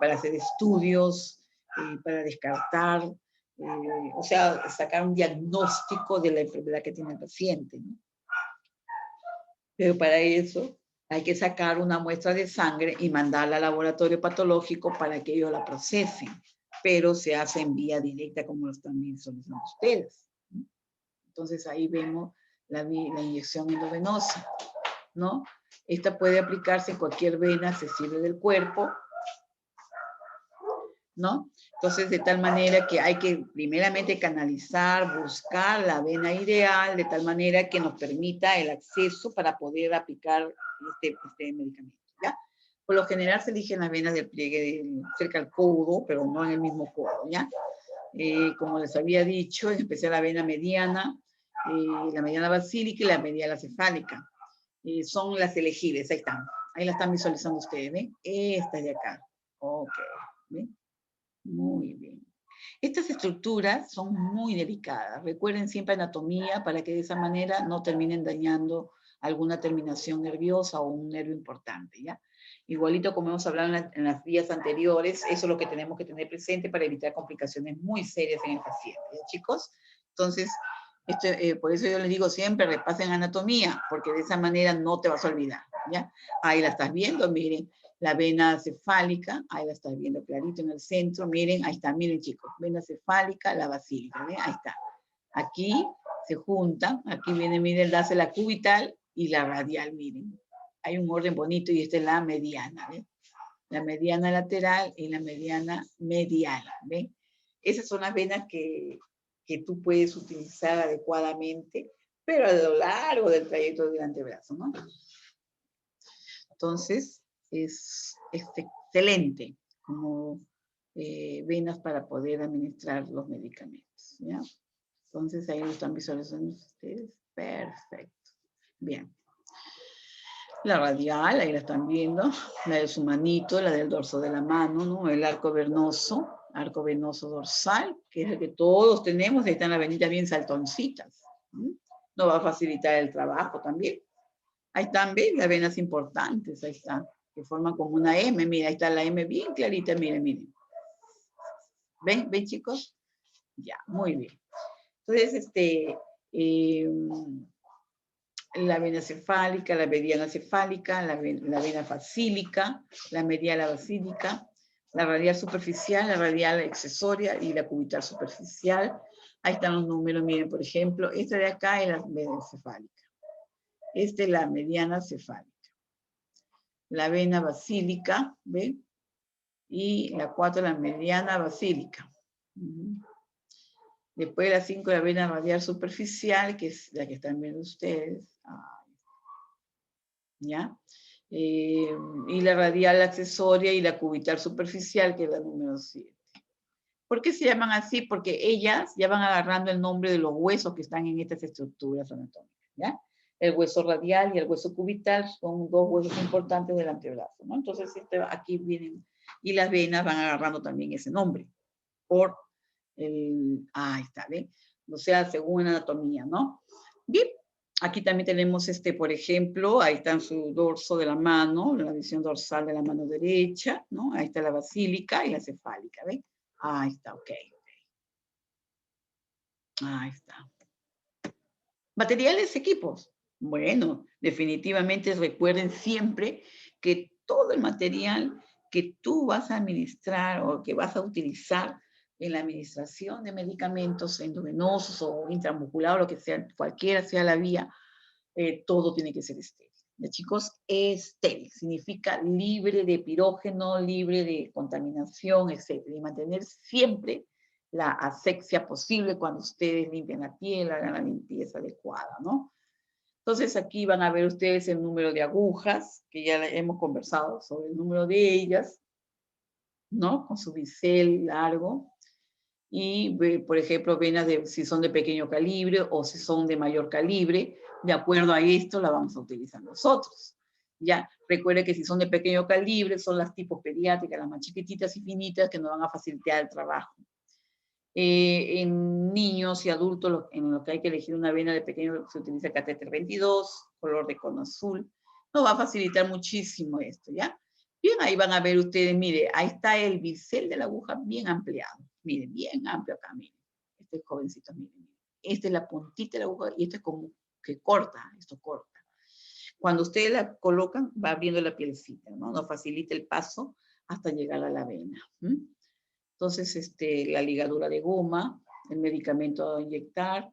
para hacer estudios, para descartar, o sea, sacar un diagnóstico de la enfermedad que tiene el paciente, ¿no? Pero para eso hay que sacar una muestra de sangre y mandarla al laboratorio patológico para que ellos la procesen, pero se hace en vía directa como lo están visualizando ustedes. Entonces ahí vemos la inyección endovenosa, ¿no? Esta puede aplicarse en cualquier vena accesible del cuerpo, ¿no? Entonces, de tal manera que hay que primeramente canalizar, buscar la vena ideal, de tal manera que nos permita el acceso para poder aplicar este medicamento, ¿ya? Por lo general se eligen las venas del pliegue cerca al codo, pero no en el mismo codo, ¿ya? Como les había dicho, en especial la vena mediana, la mediana basílica y la mediana cefálica. Son las elegibles, ahí están. Ahí la están visualizando ustedes, ¿ven? Esta de acá. Ok, ¿ven? Muy bien. Estas estructuras son muy delicadas. Recuerden siempre anatomía para que de esa manera no terminen dañando alguna terminación nerviosa o un nervio importante, ¿ya? Igualito como hemos hablado en las vías anteriores, eso es lo que tenemos que tener presente para evitar complicaciones muy serias en el paciente, ¿ya, chicos? Entonces, por eso yo les digo siempre, repasen anatomía, porque de esa manera no te vas a olvidar, ¿ya? Ahí la estás viendo, miren, la vena cefálica, ahí la estás viendo clarito en el centro, miren, ahí está, miren chicos, vena cefálica, la basílica, ¿ven? Ahí está. Aquí se juntan, aquí viene, miren, la cubital y la radial, miren. Hay un orden bonito y esta es la mediana, ¿ven? La mediana lateral y la mediana medial, ¿ven? Esas son las venas que tú puedes utilizar adecuadamente, pero a lo largo del trayecto del antebrazo, ¿no? Entonces, es excelente como venas para poder administrar los medicamentos, ¿ya? Entonces, ahí lo están visualizando ustedes. Perfecto. Bien. La radial, ahí la están viendo, la de su manito, la del dorso de la mano, ¿no? El arco venoso dorsal, que es el que todos tenemos, ahí están las venitas bien saltoncitas. ¿Sí? Nos va a facilitar el trabajo también. Ahí están, ¿ven? Las venas importantes, ahí están, que forman como una M, mira, ahí está la M bien clarita, miren, miren. ¿Ven? ¿Ven, chicos? Ya, muy bien. Entonces, la vena cefálica, la mediana cefálica, la vena basílica, la mediana basílica, la radial superficial, la radial accesoria y la cubital superficial. Ahí están los números, miren, por ejemplo, esta de acá es la vena cefálica. Esta es la mediana cefálica. La vena basílica, ¿ven? Y la 4, la mediana basílica. Después la 5, la vena radial superficial, que es la que están viendo ustedes. ¿Ya? Y la radial accesoria y la cubital superficial, que es la número 7. ¿Por qué se llaman así? Porque ellas ya van agarrando el nombre de los huesos que están en estas estructuras anatómicas, ¿ya? El hueso radial y el hueso cubital son dos huesos importantes del antebrazo, ¿no? Entonces, aquí vienen, y las venas van agarrando también ese nombre, por ahí está, ¿ven? O sea, según anatomía, ¿no? Bien, aquí también tenemos, por ejemplo, ahí está en su dorso de la mano, la visión dorsal de la mano derecha, ¿no? Ahí está la basílica y la cefálica, ¿ven? Ahí está, ok. Ahí está. Materiales, equipos. Bueno, definitivamente recuerden siempre que todo el material que tú vas a administrar o que vas a utilizar en la administración de medicamentos endovenosos o intramuscular o lo que sea, cualquiera sea la vía, todo tiene que ser estéril. ¿Ya, chicos? Estéril significa libre de pirógeno, libre de contaminación, etc. Y mantener siempre la asepsia posible cuando ustedes limpian la piel, hagan la limpieza adecuada, ¿no? Entonces aquí van a ver ustedes el número de agujas, que ya hemos conversado sobre el número de ellas, ¿no? Con su bisel largo. Y, por ejemplo, venas si son de pequeño calibre o si son de mayor calibre, de acuerdo a esto la vamos a utilizar nosotros. Ya, recuerde que si son de pequeño calibre, son las tipos pediátricas, las más chiquititas y finitas que nos van a facilitar el trabajo. En niños y adultos, en lo que hay que elegir una vena de pequeño, se utiliza el catéter 22, color de cono azul. Nos va a facilitar muchísimo esto, ¿ya? Bien, ahí van a ver ustedes, mire, ahí está el bisel de la aguja bien ampliado. Miren, bien amplio acá, miren. Este es jovencito, miren. Esta es la puntita de la aguja y esto es como que corta, esto corta. Cuando ustedes la colocan, va abriendo la pielcita, ¿no? Nos facilita el paso hasta llegar a la vena. Entonces, la ligadura de goma, el medicamento a inyectar,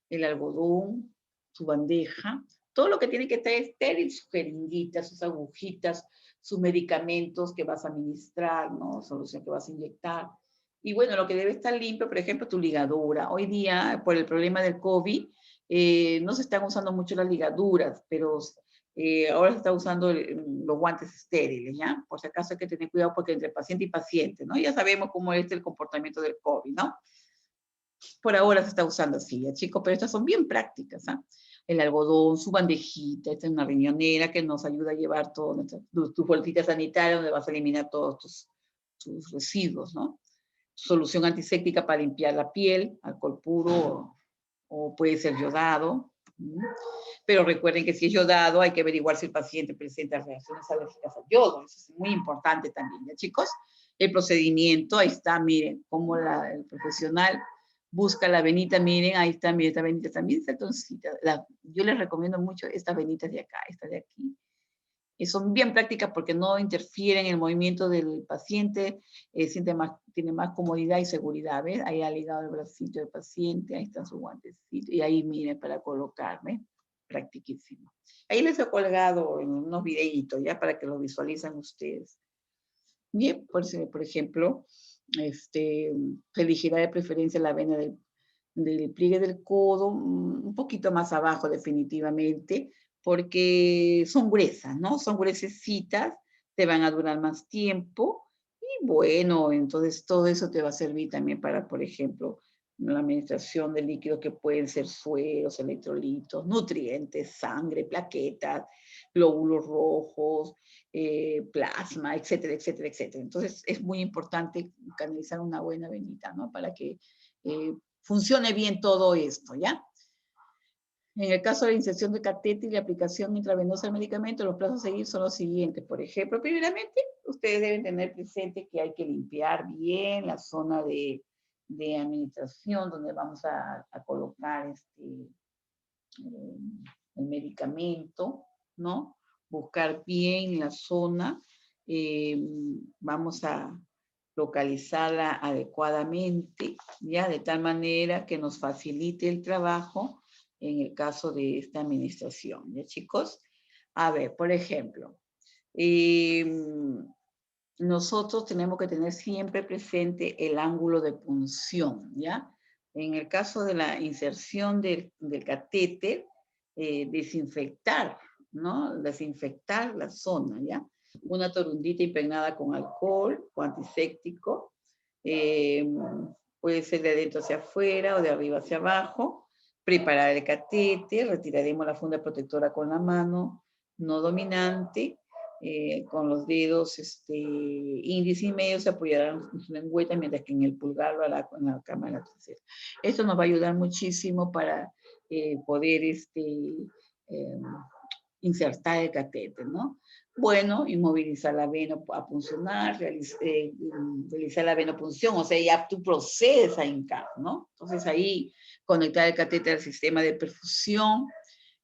el algodón, su bandeja, todo lo que tiene que estar estéril, sus jeringuitas, sus agujitas, sus medicamentos que vas a administrar, ¿no? Solución que vas a inyectar. Y bueno, lo que debe estar limpio, por ejemplo, tu ligadura. Hoy día, por el problema del COVID, no se están usando mucho las ligaduras, pero ahora se está usando los guantes estériles, ¿ya? Por si acaso hay que tener cuidado porque entre paciente y paciente, ¿no? Ya sabemos cómo es el comportamiento del COVID, ¿no? Por ahora se está usando así, ¿ya, chicos? Pero estas son bien prácticas, ¿ah? El algodón, su bandejita, esta es una riñonera que nos ayuda a llevar todo, tu bolsita sanitaria donde vas a eliminar todos tus residuos, ¿no? solución antiséptica para limpiar la piel, alcohol puro o puede ser yodado. Pero recuerden que si es yodado hay que averiguar si el paciente presenta reacciones alérgicas al yodo. Eso es muy importante también, ¿ya, chicos? El procedimiento, ahí está, miren, cómo el profesional busca la venita, miren, ahí está, miren, esta venita también está toncita. Yo les recomiendo mucho estas venitas de acá, estas de aquí. Y son bien prácticas porque no interfieren en el movimiento del paciente, tiene más comodidad y seguridad, ¿ves? Ahí ha ligado el bracito del paciente, ahí están sus guantecitos, y ahí miren para colocarme, practiquísimo. Ahí les he colgado en unos videitos, ya para que lo visualicen ustedes. Bien, por ejemplo, se elegirá de preferencia la vena del pliegue del codo, un poquito más abajo definitivamente, porque son gruesas, ¿no? Son gruesecitas, te van a durar más tiempo, y bueno, entonces todo eso te va a servir también para, por ejemplo, la administración de líquidos que pueden ser sueros, electrolitos, nutrientes, sangre, plaquetas, glóbulos rojos, plasma, etcétera, etcétera, etcétera. Entonces es muy importante canalizar una buena venita, ¿no? Para que funcione bien todo esto, ¿ya? En el caso de la inserción de catéter y la aplicación intravenosa del medicamento, los plazos a seguir son los siguientes. Por ejemplo, primeramente, ustedes deben tener presente que hay que limpiar bien la zona de administración donde vamos a colocar el medicamento, ¿no? Buscar bien la zona. Vamos a localizarla adecuadamente, ¿ya? De tal manera que nos facilite el trabajo en el caso de esta administración, ¿ya, chicos? A ver, por ejemplo, nosotros tenemos que tener siempre presente el ángulo de punción, ¿ya? En el caso de la inserción del catéter, desinfectar, ¿no? Desinfectar la zona, ¿ya? Una torundita impregnada con alcohol o antiséptico, puede ser de adentro hacia afuera o de arriba hacia abajo. Preparar el catéter, retiraremos la funda protectora con la mano no dominante, con los dedos índice y medio se apoyarán en su lengüeta, mientras que en el pulgar lo hará con la cámara trasera. Esto nos va a ayudar muchísimo para poder insertar el catéter, ¿no? Bueno, inmovilizar la vena a puncionar, realizar la venopunción, o sea, ya tú procedes a hincar, ¿no? Entonces ahí conectar el catéter al sistema de perfusión.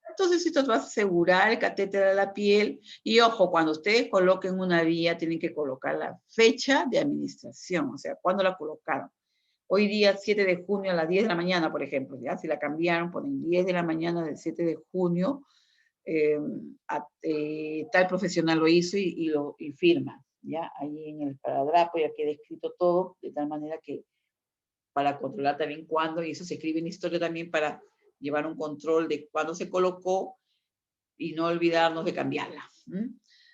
Entonces esto va a asegurar el catéter a la piel. Y ojo, cuando ustedes coloquen una vía, tienen que colocar la fecha de administración, o sea, ¿cuándo la colocaron? Hoy día, 7 de junio a las 10 de la mañana, por ejemplo, ¿ya? Si la cambiaron, ponen 10 de la mañana del 7 de junio, tal profesional lo hizo y firma, ¿ya? Ahí en el esparadrapo ya queda escrito todo, de tal manera que para controlar también cuándo, y eso se escribe en historia también para llevar un control de cuándo se colocó y no olvidarnos de cambiarla.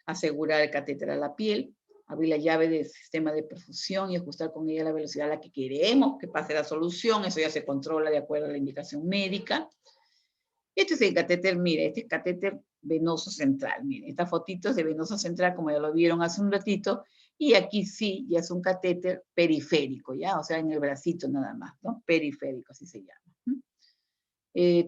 Asegurar el catéter a la piel, abrir la llave del sistema de perfusión y ajustar con ella la velocidad a la que queremos que pase la solución, eso ya se controla de acuerdo a la indicación médica. Este es el catéter, mire, este es catéter venoso central, mire, esta fotito es de venoso central, como ya lo vieron hace un ratito, y aquí sí, ya es un catéter periférico, ¿ya? O sea, en el bracito nada más, ¿no? Periférico, así se llama.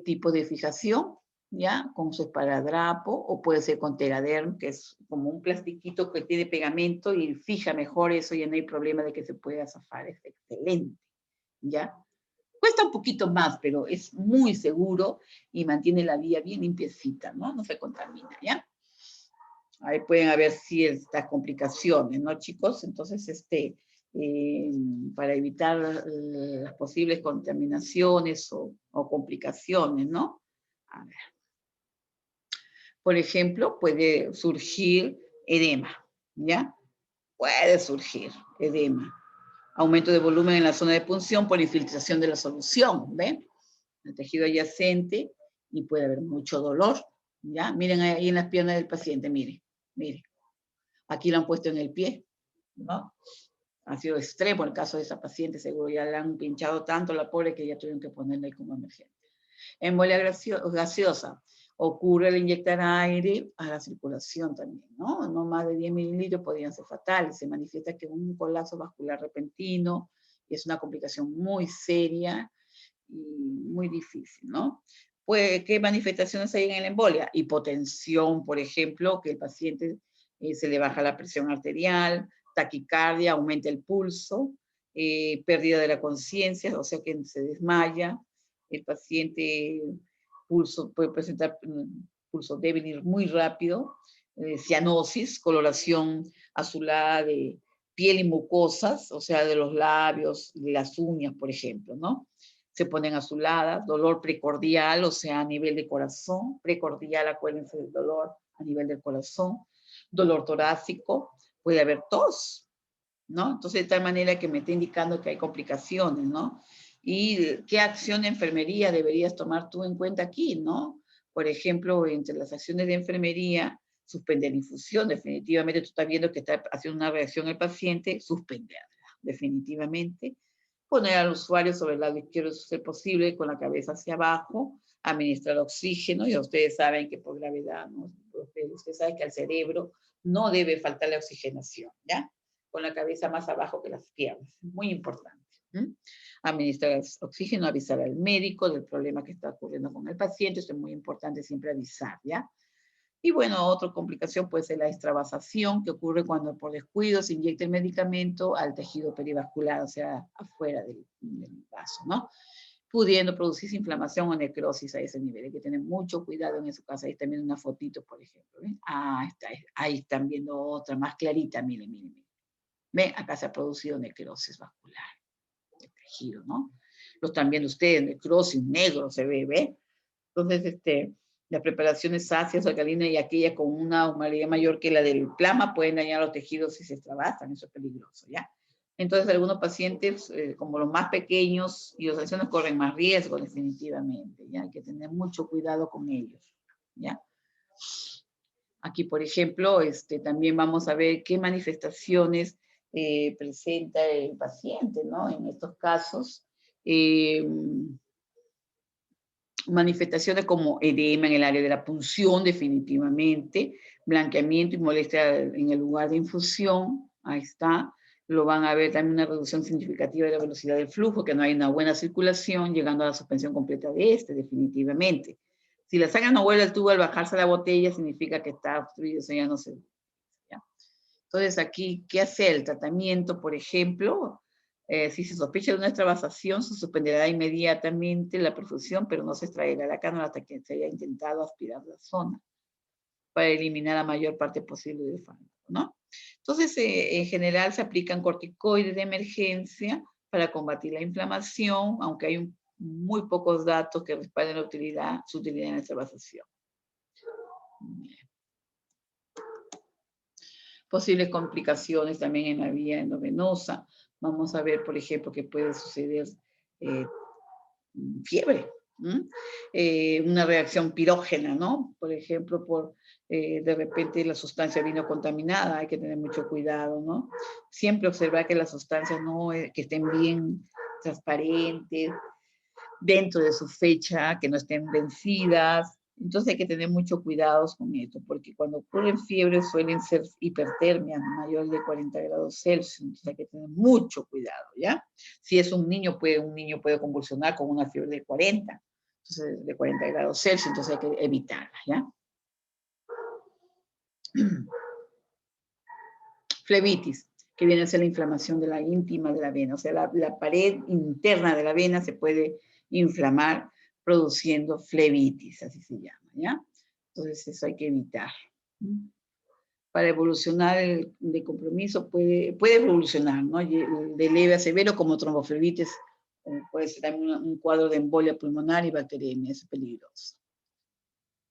Tipo de fijación, ¿ya? Con su esparadrapo, o puede ser con Teraderm, que es como un plastiquito que tiene pegamento y fija mejor eso, y no hay problema de que se pueda zafar, es excelente, ¿ya? Cuesta un poquito más, pero es muy seguro y mantiene la vía bien limpiecita, ¿no? No se contamina, ¿ya? Ahí pueden haber ciertas complicaciones, ¿no, chicos? Entonces, para evitar las posibles contaminaciones o complicaciones, ¿no? A ver. Por ejemplo, puede surgir edema, ¿ya? Puede surgir edema. Aumento de volumen en la zona de punción por infiltración de la solución, ¿ven? El tejido adyacente, y puede haber mucho dolor, ¿ya? Miren ahí en las piernas del paciente, miren. Aquí lo han puesto en el pie, ¿no? Ha sido extremo el caso de esa paciente, seguro ya le han pinchado tanto la pobre que ya tuvieron que ponerla ahí como emergente. Embolia gaseosa. Ocurre al inyectar aire a la circulación también, ¿no? No más de 10 mililitros podrían ser fatales. Se manifiesta que un colapso vascular repentino, es una complicación muy seria y muy difícil, ¿no? Pues, ¿qué manifestaciones hay en la embolia? Hipotensión, por ejemplo, que el paciente se le baja la presión arterial, taquicardia, aumenta el pulso, pérdida de la conciencia, o sea que se desmaya, el paciente puede presentar pulso débil y muy rápido, cianosis, coloración azulada de piel y mucosas, o sea, de los labios, de las uñas, por ejemplo, ¿no? Se ponen azuladas, dolor precordial, o sea, a nivel de corazón, precordial, acuérdense del dolor a nivel del corazón, dolor torácico, puede haber tos, ¿no? Entonces, de tal manera que me está indicando que hay complicaciones, ¿no? ¿Y qué acción de enfermería deberías tomar tú en cuenta aquí, ¿no? Por ejemplo, entre las acciones de enfermería, suspender infusión, definitivamente tú estás viendo que está haciendo una reacción el paciente, suspenderla, definitivamente. Poner al usuario sobre el lado izquierdo, si es posible, con la cabeza hacia abajo, administrar oxígeno, y ustedes saben que por gravedad, ¿no? Ustedes saben que al cerebro no debe faltar la oxigenación, ¿ya? Con la cabeza más abajo que las piernas, muy importante. Administrar oxígeno, avisar al médico del problema que está ocurriendo con el paciente, esto es muy importante siempre avisar, ¿ya? Y bueno, otra complicación puede ser la extravasación, que ocurre cuando por descuido se inyecta el medicamento al tejido perivascular, o sea, afuera del vaso, ¿no? Pudiendo producirse inflamación o necrosis a ese nivel. Hay que tener mucho cuidado en su caso. Ahí están viendo una fotito, por ejemplo. ¿Ven? Ahí están viendo otra más clarita, miren, miren, miren. ¿Ven? Acá se ha producido necrosis vascular del tejido, ¿no? Lo están viendo ustedes, necrosis negro se ve, ¿ve? Entonces, las preparaciones ácidas, alcalinas y aquellas con una osmolaridad mayor que la del plasma pueden dañar los tejidos si se extravasan, eso es peligroso, ¿ya? Entonces, algunos pacientes, como los más pequeños y los ancianos, corren más riesgo, definitivamente, ¿ya? Hay que tener mucho cuidado con ellos, ¿ya? Aquí, por ejemplo, también vamos a ver qué manifestaciones presenta el paciente, ¿no? En estos casos, manifestaciones como edema en el área de la punción, definitivamente, blanqueamiento y molestia en el lugar de infusión, ahí está. Lo van a ver también una reducción significativa de la velocidad del flujo, que no hay una buena circulación, llegando a la suspensión completa de definitivamente. Si la sangre no vuelve al tubo al bajarse la botella, significa que está obstruido, eso ya no se... ¿ya? Entonces aquí, ¿qué hace el tratamiento? Por ejemplo, si se sospecha de una extravasación, se suspenderá inmediatamente la perfusión, pero no se extraerá la cánula hasta que se haya intentado aspirar la zona para eliminar la mayor parte posible del fármaco, ¿no? Entonces, en general se aplican corticoides de emergencia para combatir la inflamación, aunque hay muy pocos datos que respalden su utilidad en la extravasación. Posibles complicaciones también en la vía endovenosa. Vamos a ver, por ejemplo, que puede suceder fiebre, una reacción pirógena, ¿no? Por ejemplo, de repente la sustancia vino contaminada, hay que tener mucho cuidado, ¿no? Siempre observar que las sustancias que estén bien transparentes, dentro de su fecha, que no estén vencidas. Entonces hay que tener mucho cuidado con esto, porque cuando ocurren fiebres suelen ser hipertermias mayor de 40 grados Celsius, entonces hay que tener mucho cuidado, ¿ya? Si es un niño puede convulsionar con una fiebre de 40, entonces de 40 grados Celsius, entonces hay que evitarla, ¿ya? Flebitis, que viene a ser la inflamación de la íntima de la vena, o sea, la pared interna de la vena se puede inflamar produciendo flebitis, así se llama, ¿ya? Entonces eso hay que evitar. Para evolucionar de compromiso puede evolucionar, ¿no? De leve a severo como tromboflebitis, puede ser también un cuadro de embolia pulmonar y bacteriemia, es peligroso.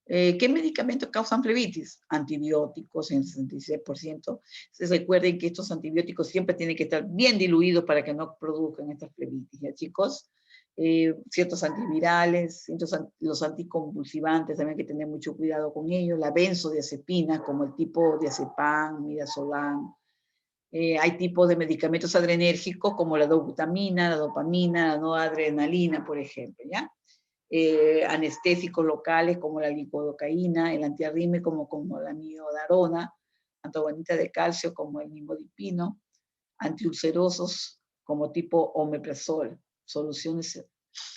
¿Qué medicamentos causan flebitis? Antibióticos en el 66%. Recuerden que estos antibióticos siempre tienen que estar bien diluidos para que no produzcan estas flebitis, ¿ya, chicos? Ciertos antivirales, los anticonvulsivantes, también hay que tener mucho cuidado con ellos. La benzodiazepina, como el tipo diazepam, midazolam. Hay tipos de medicamentos adrenérgicos, como la dobutamina, la dopamina, la noradrenalina, por ejemplo, ¿ya? Anestésicos locales como la lipodocaína, el antiarrítmico como la miodarona, antagonista de calcio como el nimodipino, antiulcerosos como tipo omeprazol, soluciones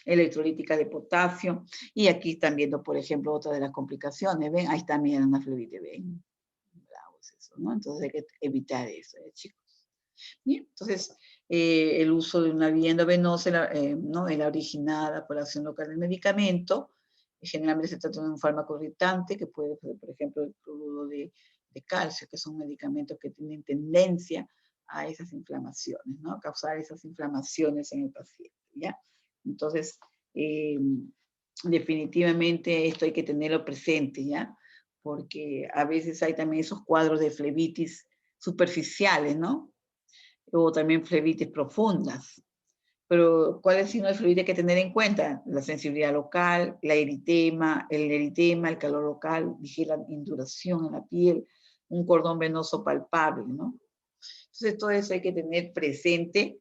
electrolíticas de potasio. Y aquí están viendo, por ejemplo, otra de las complicaciones. ¿Ven? Ahí está, miren, una flebitis, ¿ven? Bravo es eso, ¿no? Entonces hay que evitar eso, chicos. Bien, entonces, el uso de una vía endovenosa, ¿no? La originada por la acción local del medicamento, generalmente se trata de un fármaco irritante, que puede ser, por ejemplo, el cloruro de calcio, que son medicamentos que tienen tendencia a esas inflamaciones, ¿no? A causar esas inflamaciones en el paciente, ¿ya? Entonces, definitivamente esto hay que tenerlo presente, ¿ya? Porque a veces hay también esos cuadros de flebitis superficiales, ¿no? O también flebitis profundas. Pero, ¿cuál es el signo de flebitis que hay que tener en cuenta? La sensibilidad local, el eritema, el calor local, ligera induración en la piel, un cordón venoso palpable, ¿no? Entonces, todo eso hay que tener presente,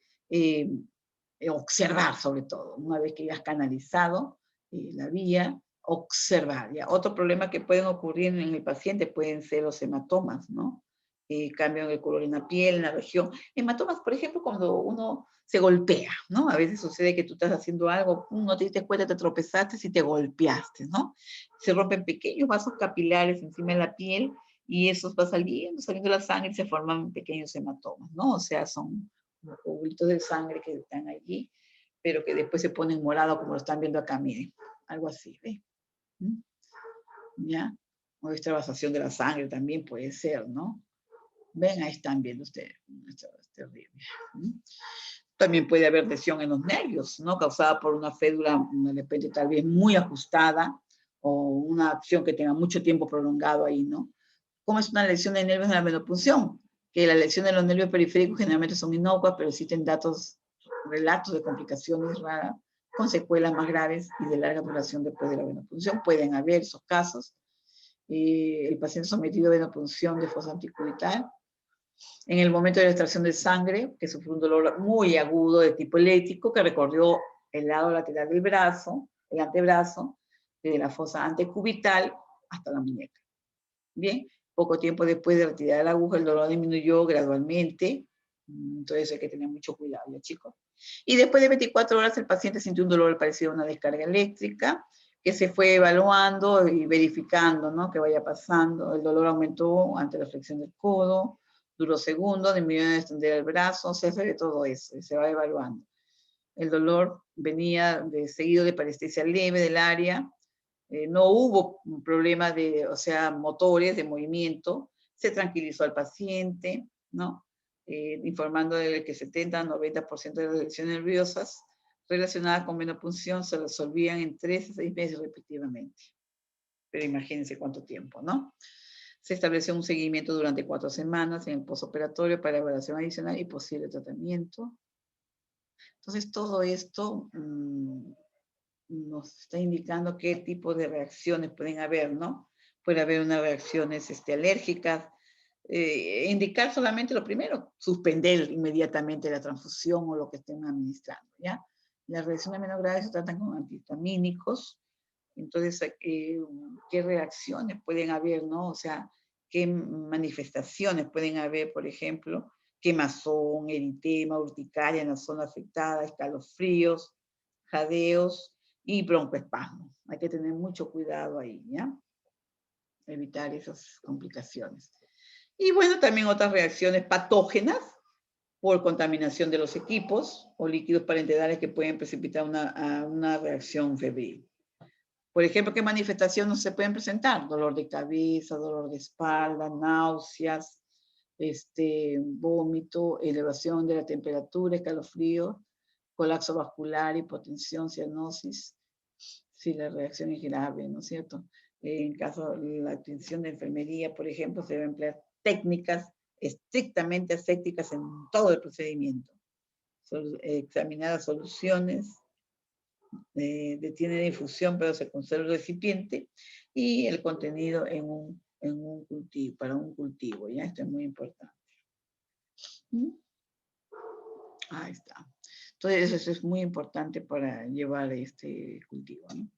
observar sobre todo, una vez que ya has canalizado la vía, observar. ¿Ya? Otro problema que pueden ocurrir en el paciente pueden ser los hematomas, ¿no? Cambio en el color en la piel, en la región. Hematomas, por ejemplo, cuando uno se golpea, ¿no? A veces sucede que tú estás haciendo algo, no te diste cuenta, te tropezaste y te golpeaste, ¿no? Se rompen pequeños vasos capilares encima de la piel y esos va saliendo la sangre y se forman pequeños hematomas, ¿no? O sea, son coágulos de sangre que están allí, pero que después se ponen morados como lo están viendo acá, miren, algo así, ¿ve? ¿Ya? O extravasación de la sangre también puede ser, ¿no? Ven, ahí están viendo ustedes. Esto es terrible. También puede haber lesión en los nervios, ¿no? Causada por una fédula, de repente tal vez muy ajustada, o una acción que tenga mucho tiempo prolongado ahí, ¿no? ¿Cómo es una lesión de nervios en la venopunción? Que las lesiones de los nervios periféricos generalmente son inocuas, pero existen relatos de complicaciones raras, con secuelas más graves y de larga duración después de la venopunción. Pueden haber esos casos. El paciente sometido a venopunción de fosa anticubital, en el momento de la extracción de sangre, que sufrió un dolor muy agudo de tipo eléctrico que recorrió el lado lateral del brazo, el antebrazo, desde la fosa antecubital hasta la muñeca. Bien, poco tiempo después de retirar la aguja, el dolor disminuyó gradualmente, entonces hay que tener mucho cuidado, ¿ya, chicos? Y después de 24 horas el paciente sintió un dolor parecido a una descarga eléctrica, que se fue evaluando y verificando, ¿no? Que vaya pasando. El dolor aumentó ante la flexión del codo, duró segundos, disminuyó de extender el brazo, se ve todo eso y se va evaluando. El dolor venía seguido de parestesia leve del área, no hubo problemas de, o sea, motores, de movimiento, se tranquilizó al paciente, ¿no? Informando de que 70-90% de las lesiones nerviosas relacionadas con venopunción se resolvían en 3 a 6 meses respectivamente. Pero imagínense cuánto tiempo, ¿no? Se estableció un seguimiento durante 4 semanas en el postoperatorio para evaluación adicional y posible tratamiento. Entonces, todo esto nos está indicando qué tipo de reacciones pueden haber, ¿no? Puede haber unas reacciones alérgicas. Indicar solamente lo primero, suspender inmediatamente la transfusión o lo que estén administrando, ¿ya? Las reacciones menos graves se tratan con antihistamínicos. Entonces, ¿qué reacciones pueden haber, no? O sea, ¿qué manifestaciones pueden haber, por ejemplo? Quemazón, eritema, urticaria en la zona afectada, escalofríos, jadeos y broncoespasmos. Hay que tener mucho cuidado ahí, ¿ya? Evitar esas complicaciones. Y bueno, también otras reacciones patógenas por contaminación de los equipos o líquidos parentedales que pueden precipitar una reacción febril. Por ejemplo, ¿qué manifestaciones se pueden presentar? Dolor de cabeza, dolor de espalda, náuseas, vómito, elevación de la temperatura, escalofrío, colapso vascular, hipotensión, cianosis, si la reacción es grave, ¿no es cierto? En caso de la atención de enfermería, por ejemplo, se deben emplear técnicas estrictamente asépticas en todo el procedimiento. Examinar las soluciones, detiene la infusión, pero se conserva el recipiente y el contenido en un cultivo, para un cultivo, ¿ya? Esto es muy importante. Ahí está. Entonces, eso es muy importante para llevar este cultivo, ¿no?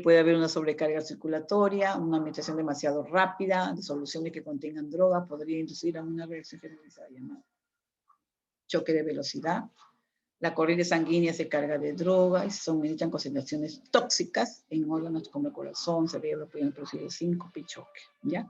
Puede haber una sobrecarga circulatoria, una administración demasiado rápida de soluciones que contengan droga, podría inducir a una reacción generalizada llamada. choque de velocidad. La corriente sanguínea se carga de droga y se suministran concentraciones tóxicas en órganos como el corazón, cerebro, pueden producir síncope y choque, ¿ya?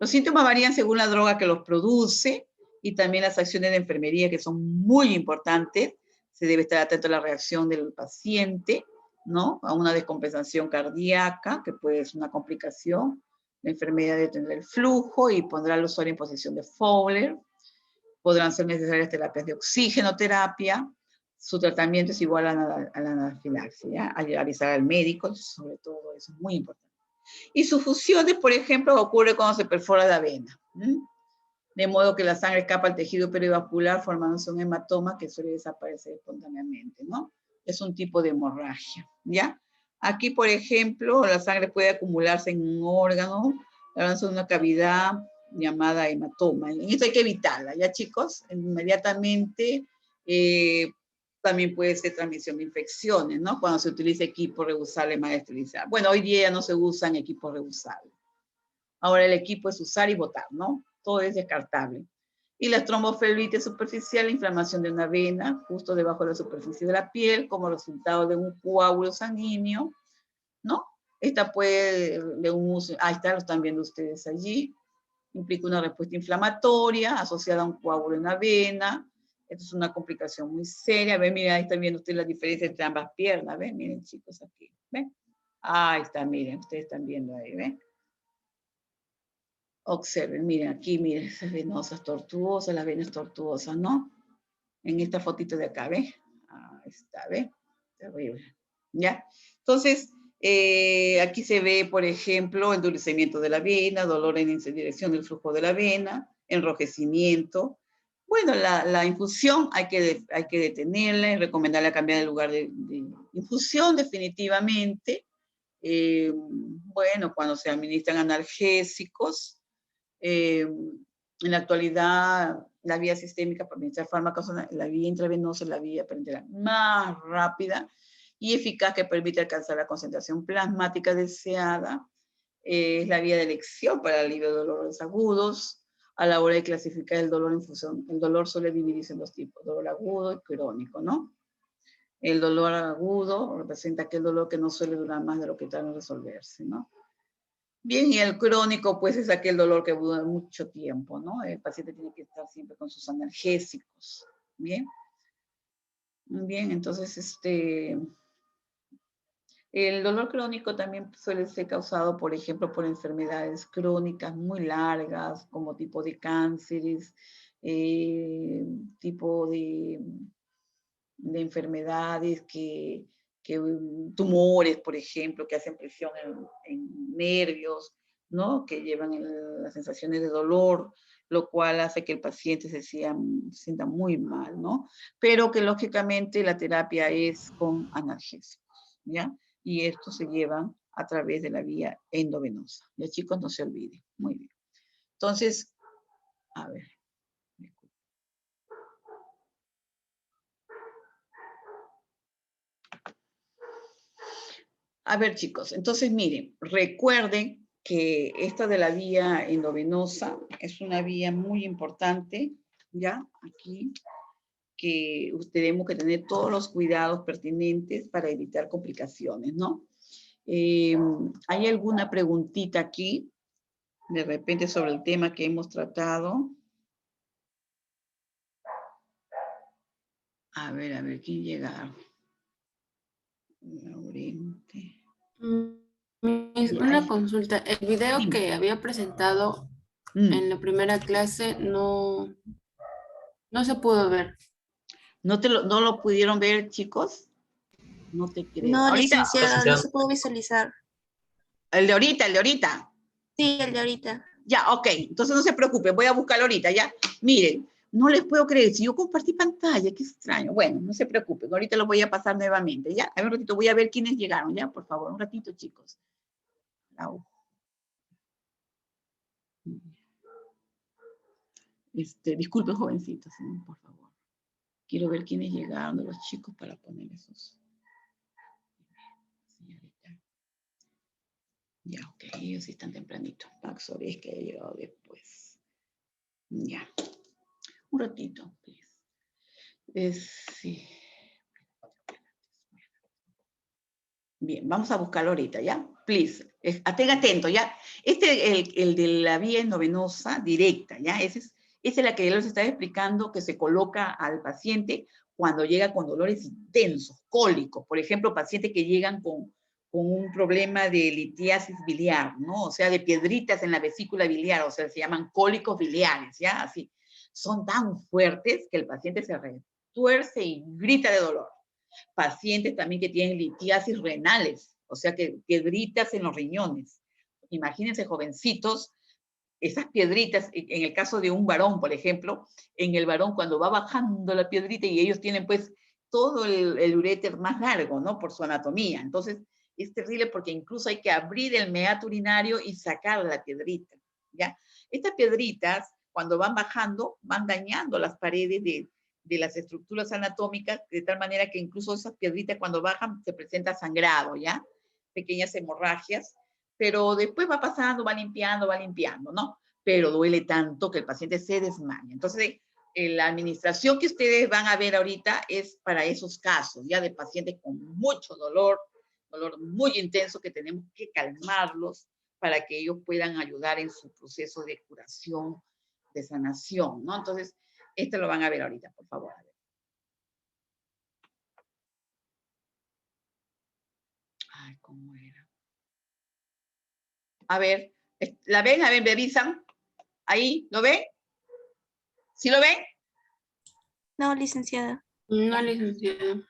Los síntomas varían según la droga que los produce y también las acciones de enfermería que son muy importantes. Se debe estar atento a la reacción del paciente, ¿no? A una descompensación cardíaca, que puede ser una complicación. La enfermedad detendrá el flujo y pondrá al usuario en posición de Fowler. Podrán ser necesarias terapias de oxigenoterapia. Su tratamiento es igual a la anafilaxia, ¿ya? Al avisar al médico, sobre todo eso es muy importante. Y sus fusiones, por ejemplo, ocurre cuando se perfora la vena, de modo que la sangre escapa al tejido perivascular formándose un hematoma que suele desaparecer espontáneamente, ¿no? Es un tipo de hemorragia, ¿ya? Aquí, por ejemplo, la sangre puede acumularse en un órgano, dándose una cavidad llamada hematoma. En esto hay que evitarla, ¿ya, chicos? Inmediatamente también puede ser transmisión de infecciones, ¿no? Cuando se utiliza equipo reusable más esterilizado. Bueno, hoy día ya no se usan equipos reusables. Ahora el equipo es usar y botar, ¿no? Todo es descartable. Y la tromboflebitis superficial, la inflamación de una vena justo debajo de la superficie de la piel como resultado de un coágulo sanguíneo, ¿no? Esta puede, de un uso, ahí está, lo están viendo ustedes allí, implica una respuesta inflamatoria asociada a un coágulo en la vena. Esto es una complicación muy seria. Ven, miren, ahí están viendo ustedes la diferencia entre ambas piernas. Ven, miren, chicos, aquí. ¿Ven? Ahí está, miren, ustedes están viendo ahí, ¿ven? Observen, miren, aquí, miren, esas venosas tortuosas, las venas tortuosas, ¿no? En esta fotito de acá, ¿ven? Ahí está, ¿ven? Terrible. ¿Ya? Entonces, aquí se ve, por ejemplo, endurecimiento de la vena, dolor en dirección del flujo de la vena, enrojecimiento. Bueno, la infusión hay que detenerla y recomendarle cambiar el lugar de infusión definitivamente. Bueno, cuando se administran analgésicos, en la actualidad, la vía sistémica para administrar fármacos, la vía intravenosa es la vía parenteral más rápida y eficaz que permite alcanzar la concentración plasmática deseada. Es la vía de elección para el alivio de dolores agudos. A la hora de clasificar el dolor en función, el dolor suele dividirse en dos tipos, dolor agudo y crónico, ¿no? El dolor agudo representa aquel dolor que no suele durar más de lo que tarda en resolverse, ¿no? Bien, y el crónico, pues, es aquel dolor que dura mucho tiempo, ¿no? El paciente tiene que estar siempre con sus analgésicos, ¿bien? Bien, entonces, el dolor crónico también suele ser causado, por ejemplo, por enfermedades crónicas muy largas, como tipo de cánceres, tipo de enfermedades tumores, por ejemplo, que hacen presión en nervios, ¿no? Que llevan las sensaciones de dolor, lo cual hace que el paciente se sienta muy mal, ¿no? Pero que lógicamente la terapia es con analgésicos, ¿ya? Y estos se llevan a través de la vía endovenosa. Ya, chicos, no se olviden. Muy bien. Entonces, a ver. A ver, chicos, entonces miren, recuerden que esta de la vía endovenosa es una vía muy importante, ¿ya? Aquí, que tenemos que tener todos los cuidados pertinentes para evitar complicaciones, ¿no? ¿Hay alguna preguntita aquí, de repente, sobre el tema que hemos tratado? A ver, ¿quién llega? Laurente. Una consulta. El video Dime. que había presentado en la primera clase no se pudo ver. ¿No lo pudieron ver, chicos? No te creo. No, Ahorita, licenciada, no se puede visualizar. el de ahorita. Sí, el de ahorita. Ya, ok, entonces no se preocupen, voy a buscarlo ahorita, ya. Miren, no les puedo creer, si yo compartí pantalla, qué extraño. Bueno, no se preocupen, ahorita lo voy a pasar nuevamente, ya. A ver, un ratito, voy a ver quiénes llegaron, ya, por favor, un ratito, chicos. Disculpen, jovencitos, ¿no? Por favor. Quiero ver quiénes llegaron de los chicos para poner esos. Señorita. Ya, ok, ellos sí están tempranito. Pax es que ha llegado después. Ya. Un ratito, please. Sí. Bien, vamos a buscarlo ahorita, ¿ya? Please, estén atentos, ¿ya? El de la vía endovenosa directa, ¿ya? Esa es la que yo les estaba explicando, que se coloca al paciente cuando llega con dolores intensos, cólicos. Por ejemplo, pacientes que llegan con un problema de litiasis biliar, ¿no? O sea, de piedritas en la vesícula biliar, o sea, se llaman cólicos biliares, ¿ya? Así. Son tan fuertes que el paciente se retuerce y grita de dolor. Pacientes también que tienen litiasis renales, o sea, que piedritas en los riñones. Imagínense, jovencitos, esas piedritas, en el caso de un varón, por ejemplo, en el varón cuando va bajando la piedrita y ellos tienen pues todo el uréter más largo, ¿no? Por su anatomía. Entonces, es terrible porque incluso hay que abrir el meato urinario y sacar la piedrita, ¿ya? Estas piedritas, cuando van bajando, van dañando las paredes de las estructuras anatómicas, de tal manera que incluso esas piedritas cuando bajan se presenta sangrado, ¿ya? Pequeñas hemorragias, pero después va pasando, va limpiando, ¿no? Pero duele tanto que el paciente se desmaya. Entonces, la administración que ustedes van a ver ahorita es para esos casos, ya de pacientes con mucho dolor muy intenso que tenemos que calmarlos para que ellos puedan ayudar en su proceso de curación, de sanación, ¿no? Entonces, esto lo van a ver ahorita, por favor. Ay, ¿cómo era? A ver, ¿la ven? A ver, me avisan. Ahí, ¿lo ven? ¿Sí lo ven? No, licenciada. No, licenciada.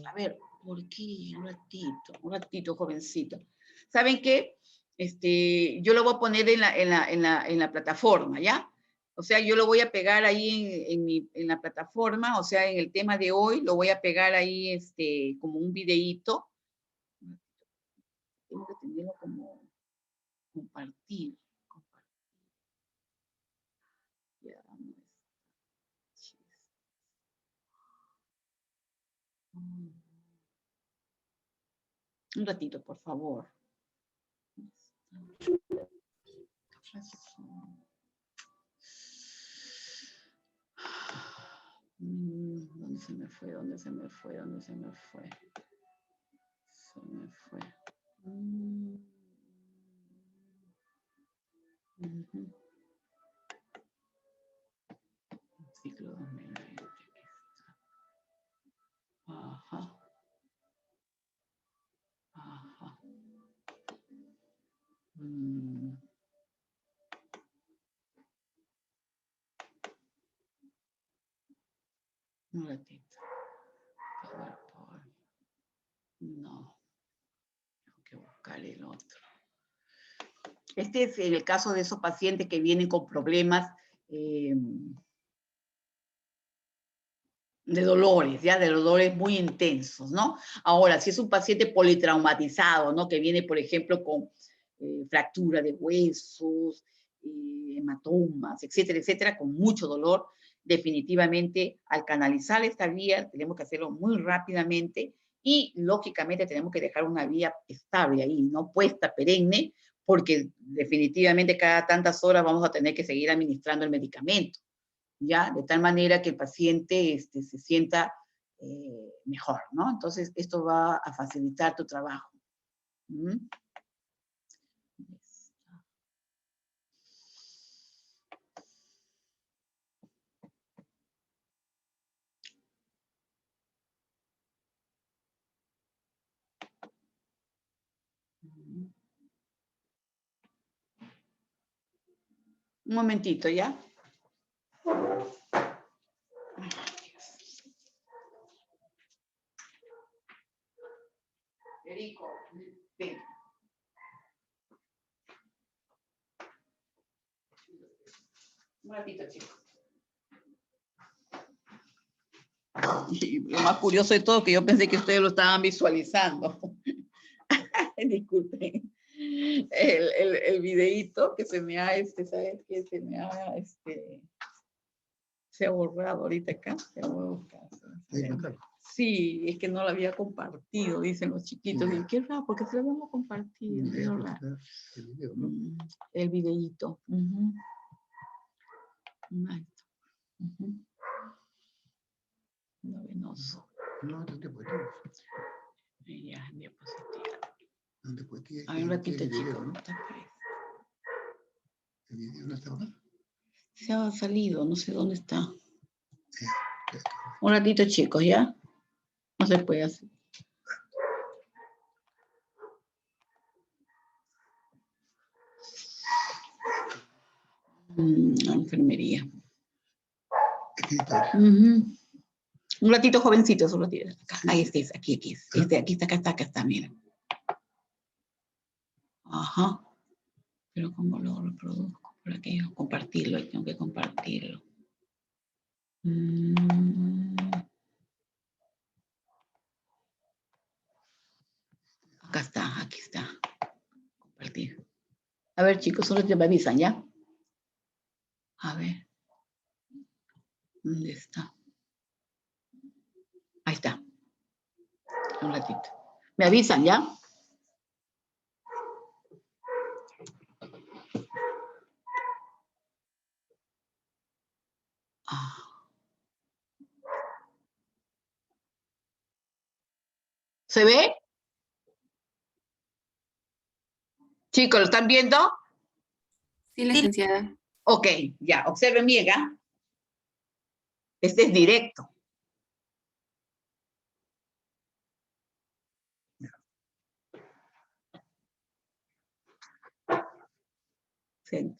A ver, ¿por qué? Un ratito, jovencito. ¿Saben qué? Yo lo voy a poner en la plataforma, ¿ya? O sea, yo lo voy a pegar ahí en la plataforma, o sea, en el tema de hoy, lo voy a pegar ahí como un videíto. Tengo que tenerlo como compartir. Ya, un ratito, por favor. ¿Dónde se me fue? ¿Dónde se me fue? ¿Dónde se me fue? Se me fue. Ciclo 2020. Ajá. Ajá. Un ratito. No. Tengo que buscar el otro. Este es el caso de esos pacientes que vienen con problemas de dolores, ya de dolores muy intensos, ¿no? Ahora, si es un paciente politraumatizado, ¿no? Que viene, por ejemplo, con fractura de huesos, hematomas, etcétera, etcétera, con mucho dolor, definitivamente al canalizar esta vía tenemos que hacerlo muy rápidamente y lógicamente tenemos que dejar una vía estable ahí, no puesta, perenne, porque definitivamente cada tantas horas vamos a tener que seguir administrando el medicamento, ¿ya? De tal manera que el paciente se sienta mejor, ¿no? Entonces, esto va a facilitar tu trabajo. ¿Mm? Un momentito, ¿ya? Federico, ven. Un ratito, chicos. Y lo más curioso de todo, que yo pensé que ustedes lo estaban visualizando. Disculpen. El videíto que se me ha, ¿sabes qué? Se ha borrado ahorita acá. Se va a buscar. Sí, es que no lo había compartido, dicen los chiquitos. Y qué raro, porque se lo habíamos compartido. El videíto. No venoso. No, no te puedo. Ya, en diapositiva. No te puedo. A ver, un ratito, el video, chicos. ¿no? El video no está acá. Se ha salido, no sé dónde está. Ya. Un ratito, chicos, ¿ya? No se puede hacer. Enfermería. Escritorio. Un ratito, jovencitos, un ratito. Acá, ahí está, aquí es. Aquí está, acá está, mira. Ajá. Pero ¿cómo lo reproduzco? Por aquí, compartirlo, tengo que compartirlo. Acá está, aquí está. Compartir. A ver, chicos, solo te me avisan, ¿ya? A ver. ¿Dónde está? Ahí está. Un ratito. ¿Me avisan, ya? ¿Se ve? Chicos, ¿lo están viendo? Sí, licenciada. Ok, ya, observen bien, ¿ah? Este es directo. Sí.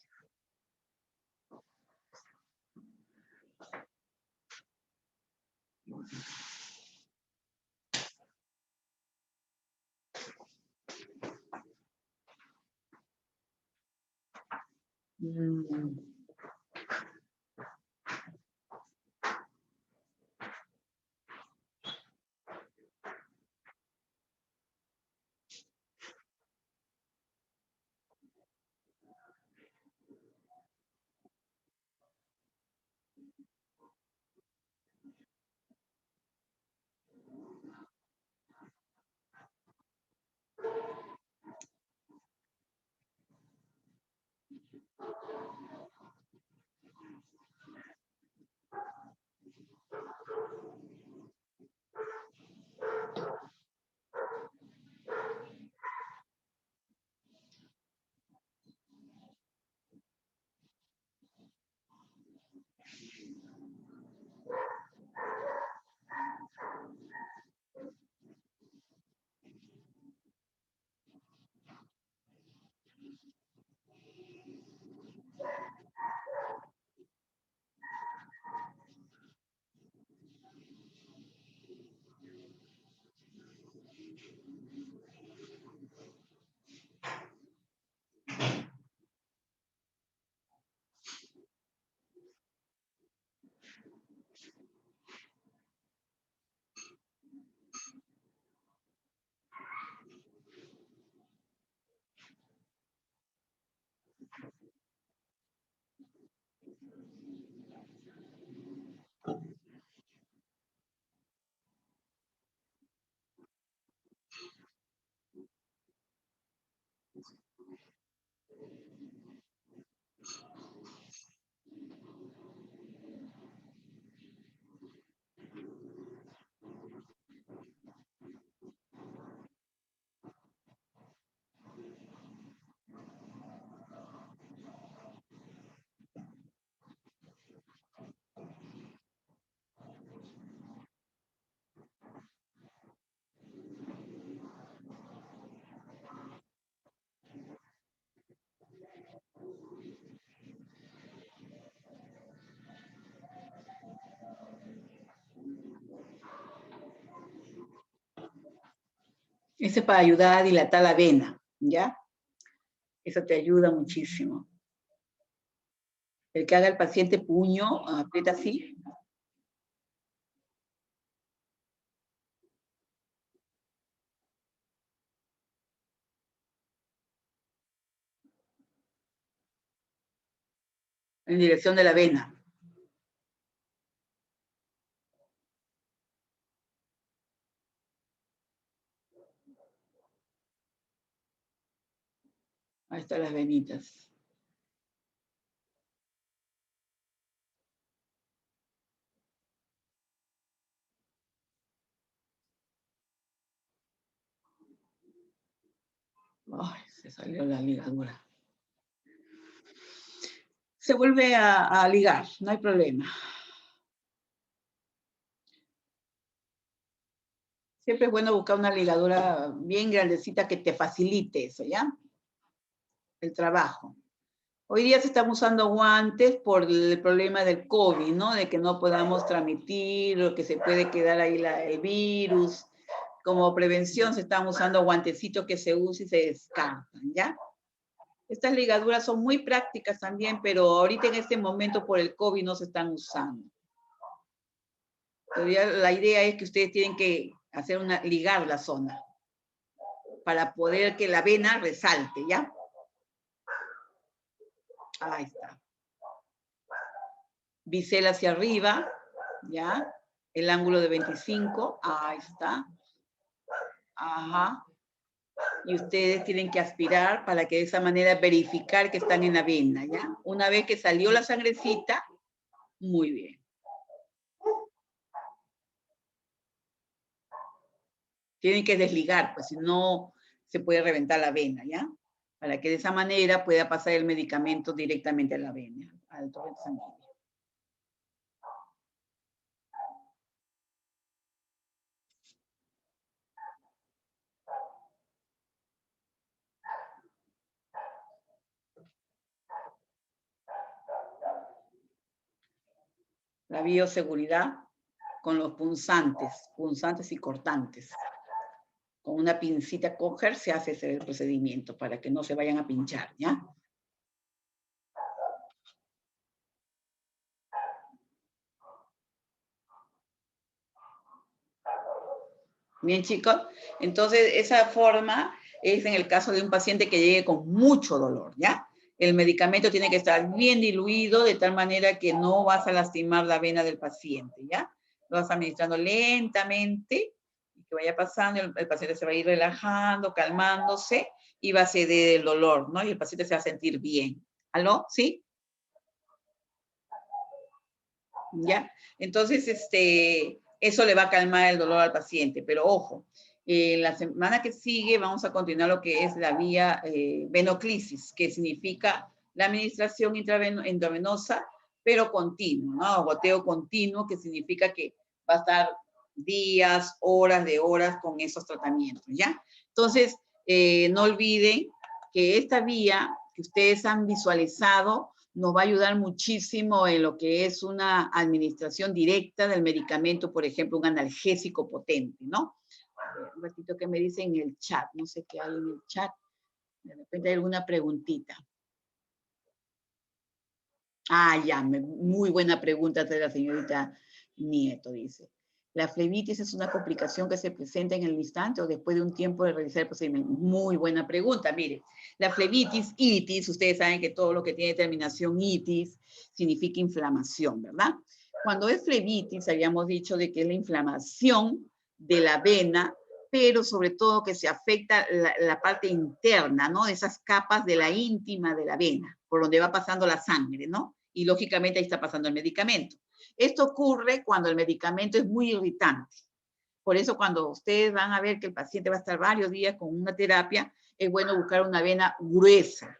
Ese es para ayudar a dilatar la vena, ¿ya? Eso te ayuda muchísimo. El que haga el paciente puño, aprieta así. En dirección de la vena. Ahí están las venitas. Ay, se salió la ligadura. Se vuelve a ligar, no hay problema. Siempre es bueno buscar una ligadura bien grandecita que te facilite eso, ¿ya? El trabajo. Hoy día se están usando guantes por el problema del COVID, ¿no? De que no podamos transmitir o que se puede quedar ahí el virus. Como prevención se están usando guantecitos que se usan y se descartan, ¿ya? Estas ligaduras son muy prácticas también, pero ahorita en este momento por el COVID no se están usando. Pero ya la idea es que ustedes tienen que hacer ligar la zona para poder que la vena resalte, ¿ya? Ahí está. Bisel hacia arriba, ¿ya? El ángulo de 25, ahí está. Ajá. Y ustedes tienen que aspirar para que de esa manera verificar que están en la vena, ¿ya? Una vez que salió la sangrecita, muy bien. Tienen que desligar, pues si no se puede reventar la vena, ¿ya? Para que de esa manera pueda pasar el medicamento directamente a la vena, al torrente sanguíneo. La bioseguridad con los punzantes y cortantes. Con una pincita coger se hace ese procedimiento para que no se vayan a pinchar, ¿ya? Bien, chicos. Entonces, esa forma es en el caso de un paciente que llegue con mucho dolor, ¿ya? El medicamento tiene que estar bien diluido de tal manera que no vas a lastimar la vena del paciente, ¿ya? Lo vas administrando lentamente y que vaya pasando, el paciente se va a ir relajando, calmándose y va a ceder el dolor, ¿no? Y el paciente se va a sentir bien. ¿Aló? ¿Sí? ¿Ya? Entonces, eso le va a calmar el dolor al paciente, pero ojo, la semana que sigue vamos a continuar lo que es la vía venoclisis, que significa la administración intravenosa, pero continua, ¿no? Goteo continuo, que significa que va a estar días, horas de horas con esos tratamientos, ¿ya? Entonces, no olviden que esta vía que ustedes han visualizado nos va a ayudar muchísimo en lo que es una administración directa del medicamento, por ejemplo, un analgésico potente, ¿no? Un ratito que me dicen en el chat, no sé qué hay en el chat, de repente hay alguna preguntita. Ah, ya, muy buena pregunta de la señorita Nieto, dice. ¿La flebitis es una complicación que se presenta en el instante o después de un tiempo de realizar el procedimiento? Muy buena pregunta, mire. La flebitis, itis, ustedes saben que todo lo que tiene terminación itis significa inflamación, ¿verdad? Cuando es flebitis, habíamos dicho de que es la inflamación de la vena, pero sobre todo que se afecta la parte interna, ¿no? Esas capas de la íntima de la vena, por donde va pasando la sangre, ¿no? Y lógicamente ahí está pasando el medicamento. Esto ocurre cuando el medicamento es muy irritante. Por eso cuando ustedes van a ver que el paciente va a estar varios días con una terapia, es bueno buscar una vena gruesa.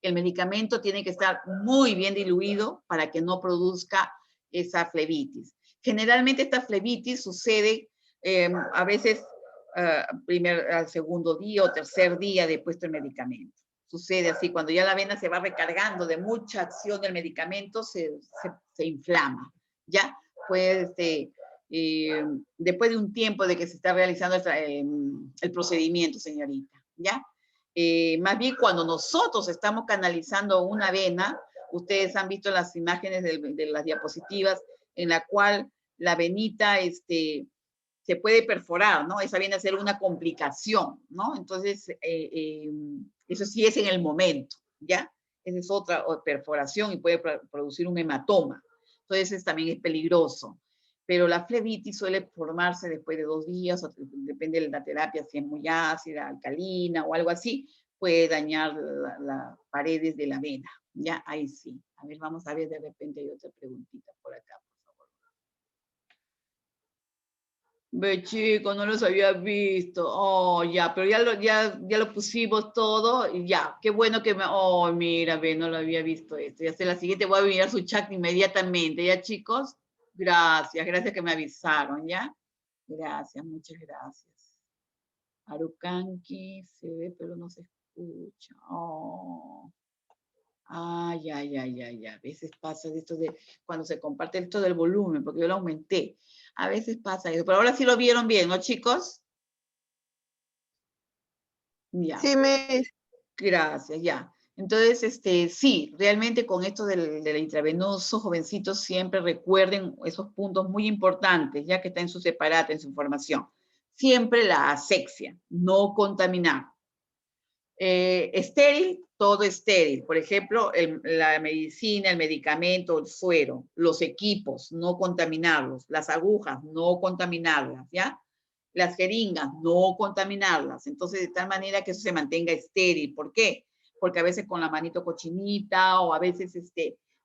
El medicamento tiene que estar muy bien diluido para que no produzca esa flebitis. Generalmente esta flebitis sucede a veces al segundo día o tercer día de puesto el medicamento. Sucede así, cuando ya la vena se va recargando de mucha acción del medicamento, se inflama, ¿ya? Pues después de un tiempo de que se está realizando el procedimiento, señorita, ¿ya? Más bien cuando nosotros estamos canalizando una vena, ustedes han visto las imágenes de las diapositivas en la cual la venita se puede perforar, ¿no? Esa viene a ser una complicación, ¿no? Entonces, eso sí es en el momento, ¿ya? Esa es otra perforación y puede producir un hematoma. Entonces, también es peligroso. Pero la flebitis suele formarse después de 2 días, o depende de la terapia, si es muy ácida, alcalina o algo así, puede dañar las paredes de la vena, ¿ya? Ahí sí. A ver, vamos a ver, de repente hay otra preguntita por acá. Ve, chico, no los había visto. Oh, ya, pero ya lo pusimos todo y ya. Qué bueno que me... Oh, mira, ve, no lo había visto esto. Ya sé, la siguiente voy a mirar su chat inmediatamente. ¿Ya, chicos? Gracias que me avisaron, ¿ya? Gracias, muchas gracias. Arukanki se ve, pero no se escucha. Oh. Ay, ay, ay, ay, a veces pasa esto de cuando se comparte esto del volumen, porque yo lo aumenté. A veces pasa eso, pero ahora sí lo vieron bien, ¿no, chicos? Ya, Sí, me... gracias, ya. Entonces, sí, realmente con esto del intravenoso, jovencitos, siempre recuerden esos puntos muy importantes, ya que está en su separata, en su información. Siempre la asepsia, no contaminar. Estéril, todo estéril. Por ejemplo, la medicina, el medicamento, el suero, los equipos, no contaminarlos. Las agujas, no contaminarlas, ¿ya? Las jeringas, no contaminarlas. Entonces, de tal manera que eso se mantenga estéril. ¿Por qué? Porque a veces con la manito cochinita o a veces,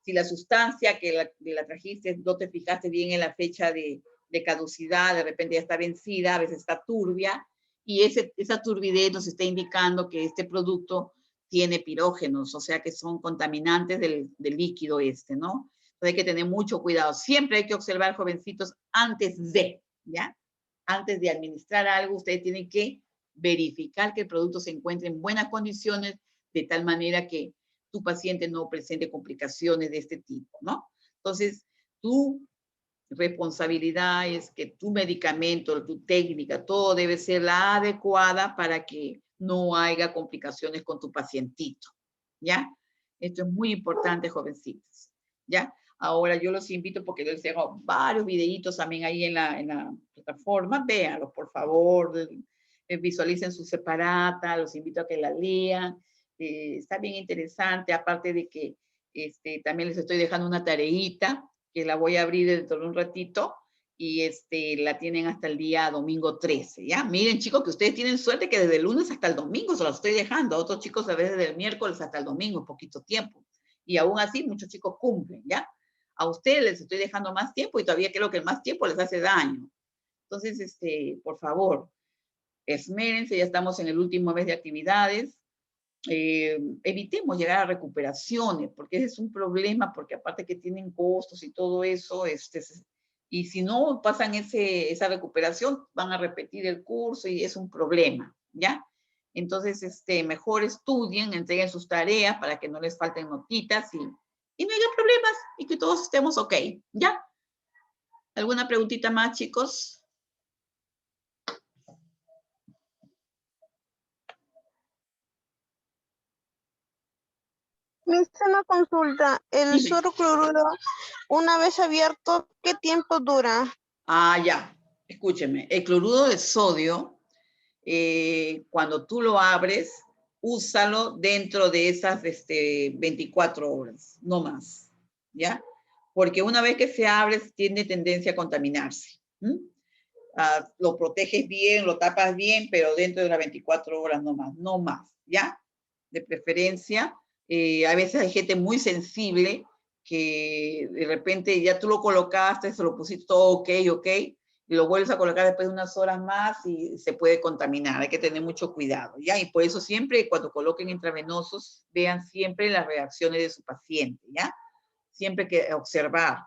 si la sustancia que la trajiste no te fijaste bien en la fecha de caducidad, de repente ya está vencida, a veces está turbia, y esa turbidez nos está indicando que este producto tiene pirógenos, o sea que son contaminantes del líquido ¿no? Entonces hay que tener mucho cuidado. Siempre hay que observar, jovencitos, antes de, ¿ya? Antes de administrar algo, ustedes tienen que verificar que el producto se encuentre en buenas condiciones, de tal manera que tu paciente no presente complicaciones de este tipo, ¿no? Entonces, tú responsabilidad es que tu medicamento, tu técnica, todo debe ser la adecuada para que no haya complicaciones con tu pacientito, ¿ya? Esto es muy importante, jovencitos, ¿ya? Ahora yo los invito, porque yo les dejo varios videitos también ahí en la plataforma, véanlos, por favor, visualicen su separata, los invito a que la lean, está bien interesante, aparte de que también les estoy dejando una tareita, que la voy a abrir dentro de un ratito, y la tienen hasta el día domingo 13, ¿ya? Miren, chicos, que ustedes tienen suerte que desde el lunes hasta el domingo se los estoy dejando, a otros chicos a veces desde el miércoles hasta el domingo, poquito tiempo, y aún así muchos chicos cumplen, ¿ya? A ustedes les estoy dejando más tiempo y todavía creo que el más tiempo les hace daño. Entonces, por favor, esmérense, ya estamos en el último mes de actividades, evitemos llegar a recuperaciones, porque ese es un problema, porque aparte que tienen costos y todo eso, y si no pasan esa recuperación, van a repetir el curso y es un problema, ¿ya? Entonces, mejor estudien, entreguen sus tareas para que no les falten notitas y no haya problemas y que todos estemos ok, ¿ya? ¿Alguna preguntita más, chicos? Me hice una consulta. El Dime. suero cloruro, una vez abierto, ¿qué tiempo dura? Ah, ya. Escúcheme. El cloruro de sodio, cuando tú lo abres, úsalo dentro de esas 24 horas, no más, ¿ya? Porque una vez que se abre, tiene tendencia a contaminarse. Lo proteges bien, lo tapas bien, pero dentro de las 24 horas no más, ¿ya? De preferencia, a veces hay gente muy sensible que de repente ya tú lo colocaste, se lo pusiste todo ok, y lo vuelves a colocar después de unas horas más y se puede contaminar. Hay que tener mucho cuidado, ¿ya? Y por eso siempre cuando coloquen intravenosos, vean siempre las reacciones de su paciente, ¿ya? Siempre hay que observar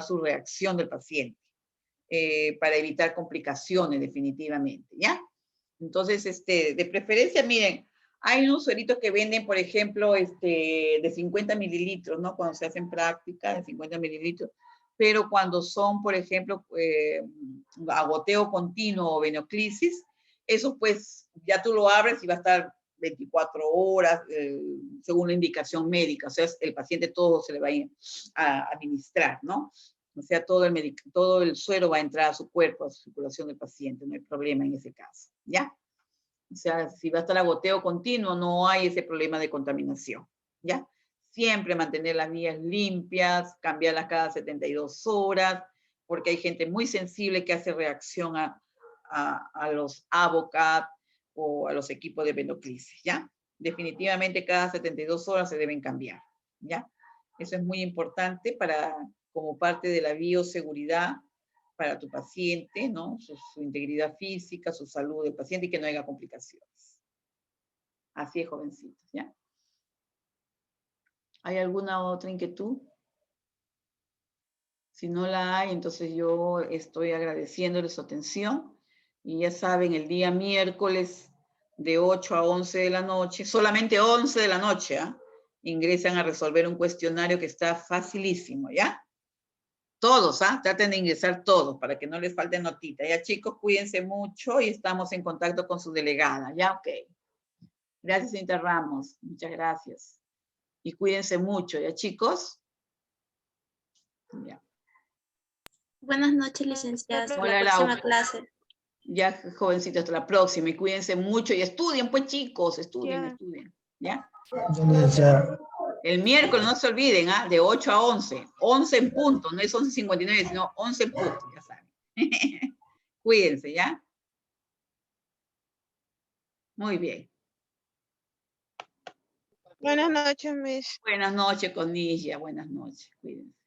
su reacción del paciente. Para evitar complicaciones definitivamente, ¿ya? Entonces, de preferencia, miren, hay unos sueritos que venden, por ejemplo, de 50 mililitros, ¿no? Cuando se hacen prácticas de 50 mililitros, pero cuando son, por ejemplo, agoteo continuo o venoclisis, eso pues ya tú lo abres y va a estar 24 horas, según la indicación médica, o sea, el paciente todo se le va a administrar, ¿no? O sea, todo el suero va a entrar a su cuerpo, a su circulación del paciente, no hay problema en ese caso, ¿ya? O sea, si va a estar agoteo continuo, no hay ese problema de contaminación, ¿ya? Siempre mantener las vías limpias, cambiarlas cada 72 horas, porque hay gente muy sensible que hace reacción a los Avocat o a los equipos de venoclisis, ¿ya? Definitivamente cada 72 horas se deben cambiar, ¿ya? Eso es muy importante como parte de la bioseguridad para tu paciente, ¿no? Su integridad física, su salud del paciente y que no haya complicaciones. Así es, jovencitos, ¿ya? ¿Hay alguna otra inquietud? Si no la hay, entonces yo estoy agradeciéndoles su atención. Y ya saben, el día miércoles de 8 a 11 de la noche, solamente 11 de la noche, ¿ah? Ingresan a resolver un cuestionario que está facilísimo, ¿ya? Todos, ¿ah? Traten de ingresar todos para que no les falte notita. Ya, chicos, cuídense mucho y estamos en contacto con su delegada, ¿ya? Ok. Gracias, señorita Ramos. Muchas gracias. Y cuídense mucho, ¿ya, chicos? Ya. Buenas noches, licenciada. Hasta Hola, la próxima Lau. clase. Ya, jovencitos, hasta la próxima. Y cuídense mucho y estudien, pues, chicos. Estudien, Ya. estudien. ¿Ya? Licenciada. El miércoles, no se olviden, ¿ah? De 8 a 11. 11 en punto. No es 11:59, sino 11 en punto, ya saben. Cuídense, ¿ya? Muy bien. Buenas noches, Miss. Buenas noches, Conilla. Buenas noches. Cuídense.